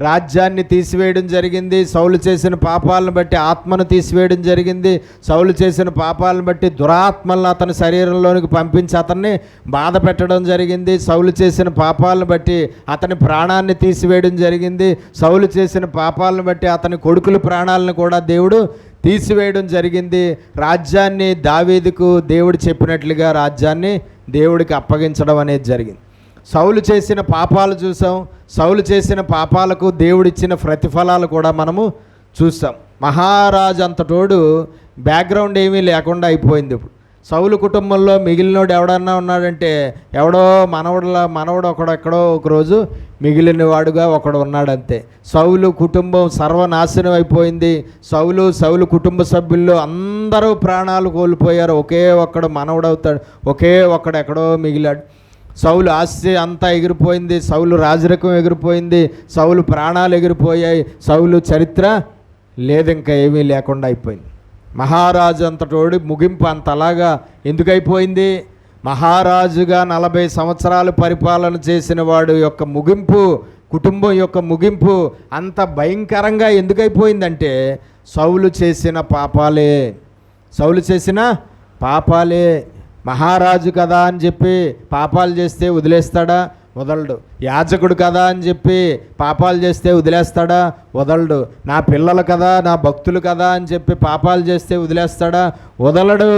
రాజ్యాన్ని తీసివేయడం జరిగింది. సౌలు చేసిన పాపాలను బట్టి ఆత్మను తీసివేయడం జరిగింది. సౌలు చేసిన పాపాలను బట్టి దురాత్మలను అతని శరీరంలోనికి పంపించి అతన్ని బాధ పెట్టడం జరిగింది. సౌలు చేసిన పాపాలను బట్టి అతని ప్రాణాన్ని తీసివేయడం జరిగింది. సౌలు చేసిన పాపాలను బట్టి అతని కొడుకుల ప్రాణాలను కూడా దేవుడు తీసివేయడం జరిగింది. రాజ్యాన్ని దావీదుకు దేవుడు చెప్పినట్లుగా రాజ్యాన్ని దేవుడికి అప్పగించడం అనేది జరిగింది. సౌలు చేసిన పాపాలు చూసాం. సౌలు చేసిన పాపాలకు దేవుడిచ్చిన ప్రతిఫలాలు కూడా మనము చూసాం. మహారాజు అంతటోడు బ్యాక్గ్రౌండ్ ఏమీ లేకుండా అయిపోయింది. ఇప్పుడు సౌలు కుటుంబంలో మిగిలినోడు ఎవడన్నా ఉన్నాడంటే ఎవడో మనవడు ఒకడెక్కడో ఒకరోజు మిగిలిన వాడుగా ఒకడు ఉన్నాడంతే. సౌలు కుటుంబం సర్వనాశనం అయిపోయింది. సౌలు కుటుంబ సభ్యుల్లో అందరూ ప్రాణాలు కోల్పోయారు. ఒకే ఒక్కడు మనవడవుతాడు, ఒకే ఒక్కడు ఎక్కడో మిగిలాడు. సౌలు ఆస్తి అంతా ఎగిరిపోయింది. సౌలు రాజరికం ఎగిరిపోయింది. సౌలు ప్రాణాలు ఎగిరిపోయాయి. సౌలు చరిత్ర లేదు, ఇంకా ఏమీ లేకుండా అయిపోయింది. మహారాజు అంతటోడి ముగింపు అంతలాగా ఎందుకైపోయింది? మహారాజుగా 40 సంవత్సరాలు పరిపాలన చేసిన వాడు యొక్క ముగింపు, కుటుంబం యొక్క ముగింపు అంత భయంకరంగా ఎందుకైపోయిందంటే సౌలు చేసిన పాపాలే. మహారాజు కదా అని చెప్పి పాపాలు చేస్తే వదిలేస్తాడా? వదలడు. యాజకుడు కదా అని చెప్పి పాపాలు చేస్తే వదిలేస్తాడా? వదలడు. నా పిల్లలు కదా, నా భక్తులు కదా అని చెప్పి పాపాలు చేస్తే వదిలేస్తాడా? వదలడు.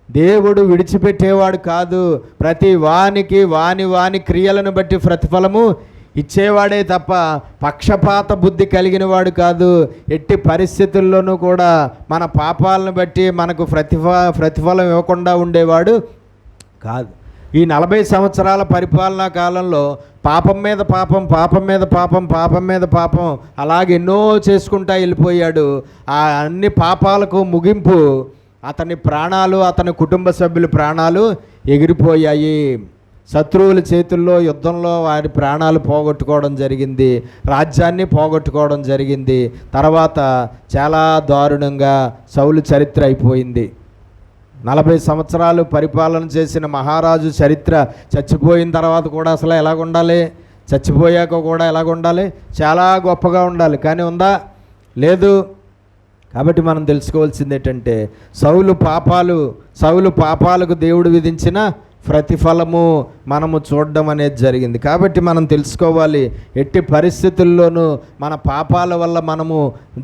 దేవుడు విడిచిపెట్టేవాడు కాదు. ప్రతి వానికి వాని క్రియలను బట్టి ప్రతిఫలము ఇచ్చేవాడే తప్ప పక్షపాత బుద్ధి కలిగిన వాడు కాదు. ఎట్టి పరిస్థితుల్లోనూ కూడా మన పాపాలను బట్టి మనకు ప్రతిఫలం ఇవ్వకుండా ఉండేవాడు కాదు. ఈ 40 సంవత్సరాల పరిపాలనా కాలంలో పాపం మీద పాపం అలాగే ఎన్నో చేసుకుంటా వెళ్ళిపోయాడు. ఆ అన్ని పాపాలకు ముగింపు అతని ప్రాణాలు, అతని కుటుంబ సభ్యుల ప్రాణాలు ఎగిరిపోయాయి. శత్రువుల చేతుల్లో యుద్ధంలో వారి ప్రాణాలు పోగొట్టుకోవడం జరిగింది. రాజ్యాన్ని పోగొట్టుకోవడం జరిగింది. తర్వాత చాలా దారుణంగా సౌలు చరిత్ర అయిపోయింది. 40 సంవత్సరాలు పరిపాలన చేసిన మహారాజు చరిత్ర చచ్చిపోయిన తర్వాత కూడా అసలు ఎలాగుండాలి? చచ్చిపోయాక కూడా ఎలాగుండాలి? చాలా గొప్పగా ఉండాలి. కానీ ఉందా? లేదు. కాబట్టి మనం తెలుసుకోవాల్సింది ఏంటంటే సౌలు పాపాలకు దేవుడు విధించిన ప్రతిఫలము మనము చూడడం అనేది జరిగింది. కాబట్టి మనం తెలుసుకోవాలి, ఎట్టి పరిస్థితుల్లోనూ మన పాపాల వల్ల మనము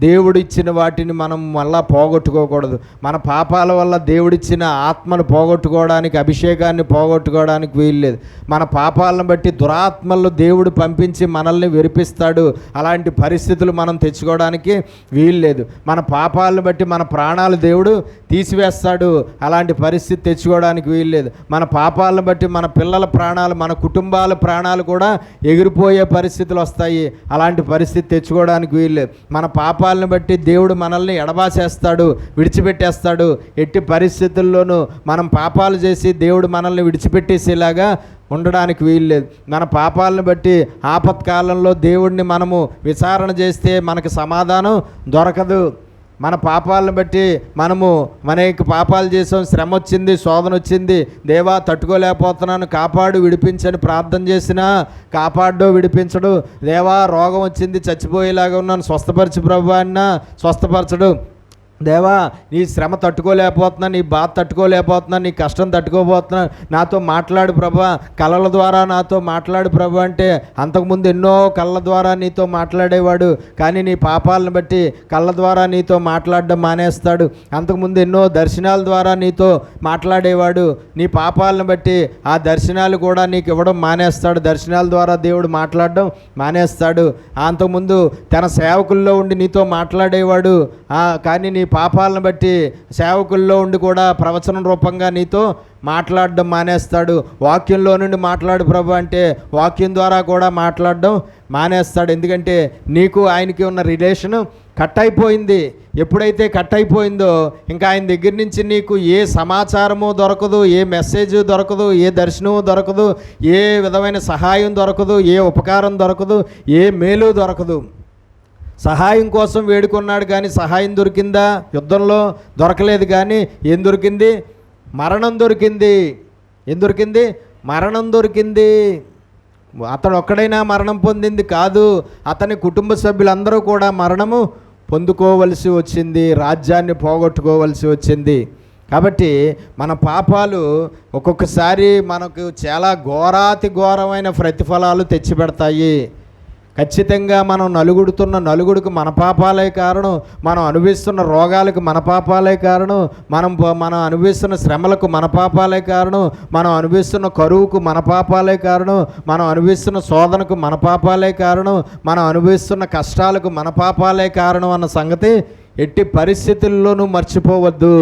దేవుడిచ్చిన వాటిని మనం మళ్ళా పోగొట్టుకోకూడదు. మన పాపాల వల్ల దేవుడిచ్చిన ఆత్మను పోగొట్టుకోవడానికి, అభిషేకాన్ని పోగొట్టుకోవడానికి వీల్లేదు. మన పాపాలను బట్టి దురాత్మలు దేవుడు పంపించి మనల్ని వెరిపిస్తాడు. అలాంటి పరిస్థితులు మనం తెచ్చుకోవడానికి వీల్లేదు. మన పాపాలను బట్టి మన ప్రాణాలు దేవుడు తీసివేస్తాడు. అలాంటి పరిస్థితి తెచ్చుకోవడానికి వీల్లేదు. మన పాపాలను బట్టి మన పిల్లల ప్రాణాలు, మన కుటుంబాల ప్రాణాలు కూడా ఎగిరిపోయే పరిస్థితులు వస్తాయి. అలాంటి పరిస్థితి తెచ్చుకోవడానికి వీల్లేదు. మన పాపాలను బట్టి దేవుడు మనల్ని ఎడబాసేస్తాడు, విడిచిపెట్టేస్తాడు. ఎట్టి పరిస్థితుల్లోనూ మనం పాపాలు చేసి దేవుడు మనల్ని విడిచిపెట్టేసేలాగా ఉండడానికి వీల్లేదు. మన పాపాలను బట్టి ఆపత్కాలంలో దేవుడిని మనము విచారణ చేస్తే మనకు సమాధానం దొరకదు. మన పాపాలను బట్టి మనము అనేక పాపాలు చేసాం, శ్రమ వచ్చింది, శోధన వచ్చింది, దేవా తట్టుకోలేకపోతున్నాను కాపాడు విడిపించని ప్రార్థన చేసినా కాపాడో విడిపించడు. దేవా రోగం వచ్చింది, చచ్చిపోయేలాగా ఉన్నాను, స్వస్థపరచు ప్రభువా అన్నా స్వస్థపరచడు. దేవా నీ శ్రమ తట్టుకోలేకపోతున్నా, నీ బాధ తట్టుకోలేకపోతున్నా, నీ కష్టం తట్టుకోబోతున్నా, నాతో మాట్లాడు ప్రభువా, కళల ద్వారా నాతో మాట్లాడు ప్రభు అంటే అంతకుముందు ఎన్నో కళ్ళ ద్వారా నీతో మాట్లాడేవాడు. కానీ నీ పాపాలను బట్టి కళ్ళ ద్వారా నీతో మాట్లాడడం మానేస్తాడు. అంతకుముందు ఎన్నో దర్శనాల ద్వారా నీతో మాట్లాడేవాడు. నీ పాపాలను బట్టి ఆ దర్శనాలు కూడా నీకు ఇవ్వడం మానేస్తాడు. దర్శనాల ద్వారా దేవుడు మాట్లాడడం మానేస్తాడు. అంతకుముందు తన సేవకుల్లో ఉండి నీతో మాట్లాడేవాడు. కానీ నీ పాపాలను బట్టి సేవకుల్లో ఉండి కూడా ప్రవచనం రూపంగా నీతో మాట్లాడడం మానేస్తాడు. వాక్యంలో నుండి మాట్లాడు ప్రభు అంటే వాక్యం ద్వారా కూడా మాట్లాడడం మానేస్తాడు. ఎందుకంటే నీకు ఆయనకి ఉన్న రిలేషను కట్ అయిపోయింది. ఎప్పుడైతే కట్ అయిపోయిందో ఇంకా ఆయన దగ్గర నుంచి నీకు ఏ సమాచారము దొరకదు, ఏ మెసేజ్ దొరకదు, ఏ దర్శనము దొరకదు, ఏ విధమైన సహాయం దొరకదు, ఏ ఉపకారం దొరకదు, ఏ మేలు దొరకదు. సహాయం కోసం వేడుకున్నాడు కానీ సహాయం దొరికిందా? యుద్ధంలో దొరకలేదు. కానీ ఏం దొరికింది? మరణం దొరికింది. ఏం దొరికింది? మరణం దొరికింది. అతడు ఒక్కడైనా మరణం పొందింది కాదు, అతని కుటుంబ సభ్యులందరూ కూడా మరణము పొందుకోవలసి వచ్చింది, రాజ్యాన్ని పోగొట్టుకోవలసి వచ్చింది. కాబట్టి మన పాపాలు ఒక్కొక్కసారి మనకు చాలా ఘోరాతి ఘోరమైన ప్రతిఫలాలు తెచ్చిపెడతాయి. ఖచ్చితంగా మనం నలుగుడికి మన పాపాలే కారణం, మనం అనుభవిస్తున్న రోగాలకు మన పాపాలే కారణం, మనం అనుభవిస్తున్న శ్రమలకు మన పాపాలే కారణం, మనం అనుభవిస్తున్న కరువుకు మన పాపాలే కారణం, మనం అనుభవిస్తున్న శోధనకు మన పాపాలే కారణం, మనం అనుభవిస్తున్న కష్టాలకు మన పాపాలే కారణం అన్న సంగతి ఎట్టి పరిస్థితుల్లోనూ మర్చిపోవద్దు.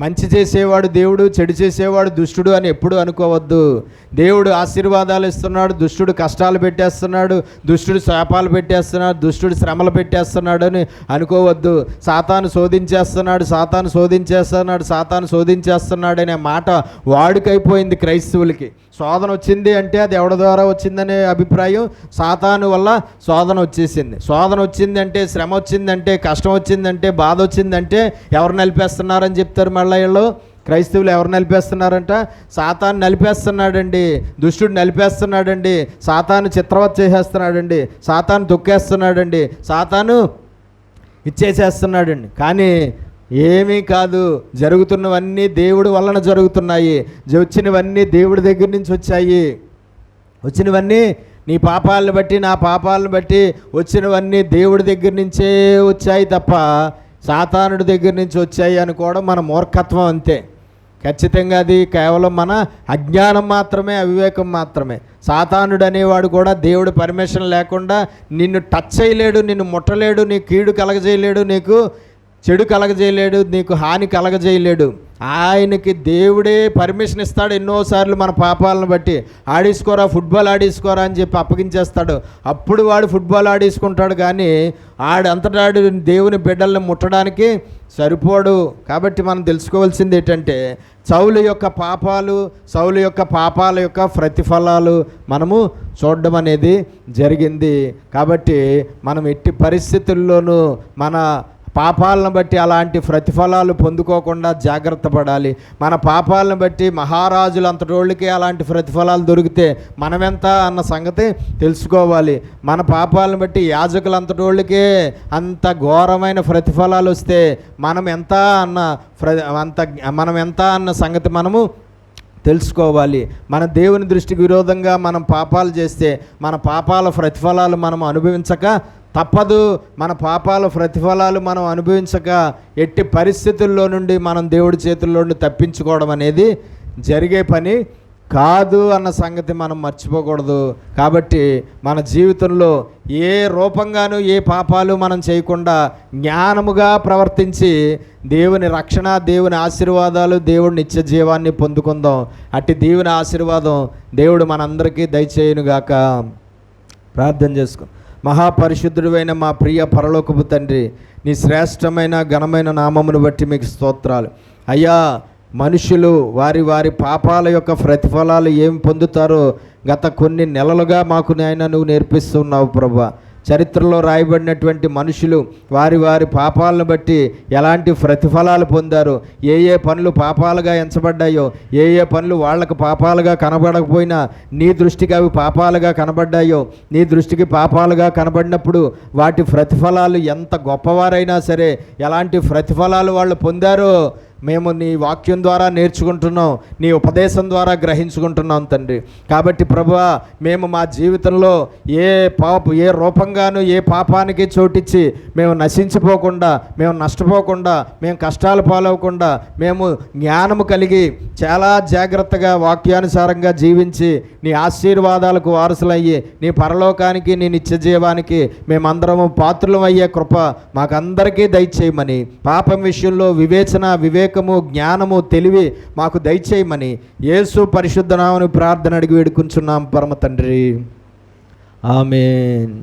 మంచి చేసేవాడు దేవుడు, చెడు చేసేవాడు దుష్టుడు అని ఎప్పుడూ అనుకోవద్దు. దేవుడు ఆశీర్వాదాలు ఇస్తున్నాడు, దుష్టుడు కష్టాలు పెట్టేస్తున్నాడు, దుష్టుడు శాపాలు పెట్టేస్తున్నాడు, దుష్టుడు శ్రమలు పెట్టేస్తున్నాడు అని అనుకోవద్దు. సాతాను శోధించేస్తున్నాడు అనే మాట వాడుకైపోయింది క్రైస్తవులకి. శోధన వచ్చింది అంటే అది ఎవరి ద్వారా వచ్చిందనే అభిప్రాయం. సాతాను వల్ల శోధన వచ్చేసింది. శోధన వచ్చిందంటే, శ్రమ వచ్చిందంటే, కష్టం వచ్చిందంటే, బాధ వచ్చిందంటే ఎవరు నలిపేస్తున్నారని చెప్తారు. మళ్ళీ వీళ్ళు క్రైస్తవులు ఎవరు నలిపేస్తున్నారంట? సాతాను నలిపేస్తున్నాడండి, దుష్టుడు నలిపేస్తున్నాడండి, సాతాను చిత్రవత చేసేస్తున్నాడండి, సాతాను తొక్కేస్తున్నాడండి, సాతాను ఇచ్చేసేస్తున్నాడండి. కానీ ఏమీ కాదు, జరుగుతున్నవన్నీ దేవుడి వలన జరుగుతున్నాయి. వచ్చినవన్నీ దేవుడి దగ్గర నుంచి వచ్చాయి. వచ్చినవన్నీ నీ పాపాలను బట్టి, నా పాపాలను బట్టి వచ్చినవన్నీ దేవుడి దగ్గర నుంచే వచ్చాయి తప్ప సాతానుడి దగ్గర నుంచి వచ్చాయి అనుకోవడం మన మూర్ఖత్వం అంతే. ఖచ్చితంగా అది కేవలం మన అజ్ఞానం మాత్రమే, అవివేకం మాత్రమే. సాతానుడు అనేవాడు కూడా దేవుడి పర్మిషన్ లేకుండా నిన్ను టచ్ చేయలేడు, నిన్ను ముట్టలేడు, నీ కీడు కలగజేయలేడు, నీకు చెడు కలగజేయలేడు, నీకు హాని కలగజేయలేడు. ఆయనకి దేవుడే పర్మిషన్ ఇస్తాడు ఎన్నోసార్లు మన పాపాలను బట్టి. ఫుట్బాల్ ఆడేసుకోరా అని చెప్పి అప్పగించేస్తాడు. అప్పుడు వాడు ఫుట్బాల్ ఆడేసుకుంటాడు. కానీ ఆడంతటాడు దేవుని బిడ్డల్ని ముట్టడానికి సరిపోడు. కాబట్టి మనం తెలుసుకోవాల్సింది ఏంటంటే సౌలు యొక్క పాపాల యొక్క ప్రతిఫలాలు మనము చూడడం అనేది జరిగింది. కాబట్టి మనం ఎట్టి పరిస్థితుల్లోనూ మన పాపాలను బట్టి అలాంటి ప్రతిఫలాలు పొందుకోకుండా జాగ్రత్త పడాలి. మన పాపాలను బట్టి మహారాజులు అంతటోళ్ళకే అలాంటి ప్రతిఫలాలు దొరికితే మనమెంత అన్న సంగతి తెలుసుకోవాలి. మన పాపాలను బట్టి యాజకులు అంతటోళ్ళకే అంత ఘోరమైన ప్రతిఫలాలు వస్తే మనం ఎంత అన్న సంగతి మనము తెలుసుకోవాలి. మన దేవుని దృష్టికి విరోధంగా మనం పాపాలు చేస్తే మన పాపాల ప్రతిఫలాలు మనం అనుభవించక తప్పదు. మన పాపాల ప్రతిఫలాలు మనం అనుభవించక ఎట్టి పరిస్థితుల్లో నుండి మనం దేవుడి చేతుల్లో నుండి తప్పించుకోవడం అనేది జరిగే పని కాదు అన్న సంగతి మనం మర్చిపోకూడదు. కాబట్టి మన జీవితంలో ఏ రూపంగానూ ఏ పాపాలు మనం చేయకుండా జ్ఞానముగా ప్రవర్తించి దేవుని రక్షణ, దేవుని ఆశీర్వాదాలు, దేవుడి నిత్య జీవాన్ని పొందుకుందాం. అట్టి దేవుని ఆశీర్వాదం దేవుడు మనందరికీ దయచేయునుగాక. ప్రార్థన చేసుకుందాం. మహాపరిశుద్ధుడైన మా ప్రియ పరలోకపు తండ్రి, నీ శ్రేష్టమైన ఘనమైన నామమును బట్టి మీకు స్తోత్రాలు అయ్యా. మనుషులు వారి పాపాల యొక్క ప్రతిఫలాలు ఏం పొందుతారో గత కొన్ని నెలలుగా మాకు నాయన నువ్వు నేర్పిస్తున్నావు ప్రభువా. చరిత్రలో రాయబడినటువంటి మనుషులు వారి పాపాలను బట్టి ఎలాంటి ప్రతిఫలాలు పొందారో, ఏ పనులు పాపాలుగా ఎంచబడ్డాయో, ఏ పనులు వాళ్ళకు పాపాలుగా కనబడకపోయినా నీ దృష్టికి అవి పాపాలుగా కనబడ్డాయో, నీ దృష్టికి పాపాలుగా కనబడినప్పుడు వాటి ప్రతిఫలాలు ఎంత గొప్పవారైనా సరే ఎలాంటి ప్రతిఫలాలు వాళ్ళు పొందారో మేము నీ వాక్యం ద్వారా నేర్చుకుంటున్నాం, నీ ఉపదేశం ద్వారా గ్రహించుకుంటున్నాం తండ్రి. కాబట్టి ప్రభువా, మేము మా జీవితంలో ఏ రూపంగానూ ఏ పాపానికి చోటిచ్చి మేము నశించిపోకుండా, మేము నష్టపోకుండా, మేము కష్టాలు పాలవకుండా, మేము జ్ఞానము కలిగి చాలా జాగ్రత్తగా వాక్యానుసారంగా జీవించి నీ ఆశీర్వాదాలకు వారసులయ్యి నీ పరలోకానికి, నీ నిత్య జీవానికి మేమందరము పాత్రులం అయ్యే కృప మాకందరికీ దయచేయమని, పాపం విషయంలో వివేకము, జ్ఞానము, తెలివి మాకు దయచేయమని యేసు పరిశుద్ధ నామమున ప్రార్థన అడిగి వేడుకుంటున్నాం పరమ తండ్రి. ఆమేన్.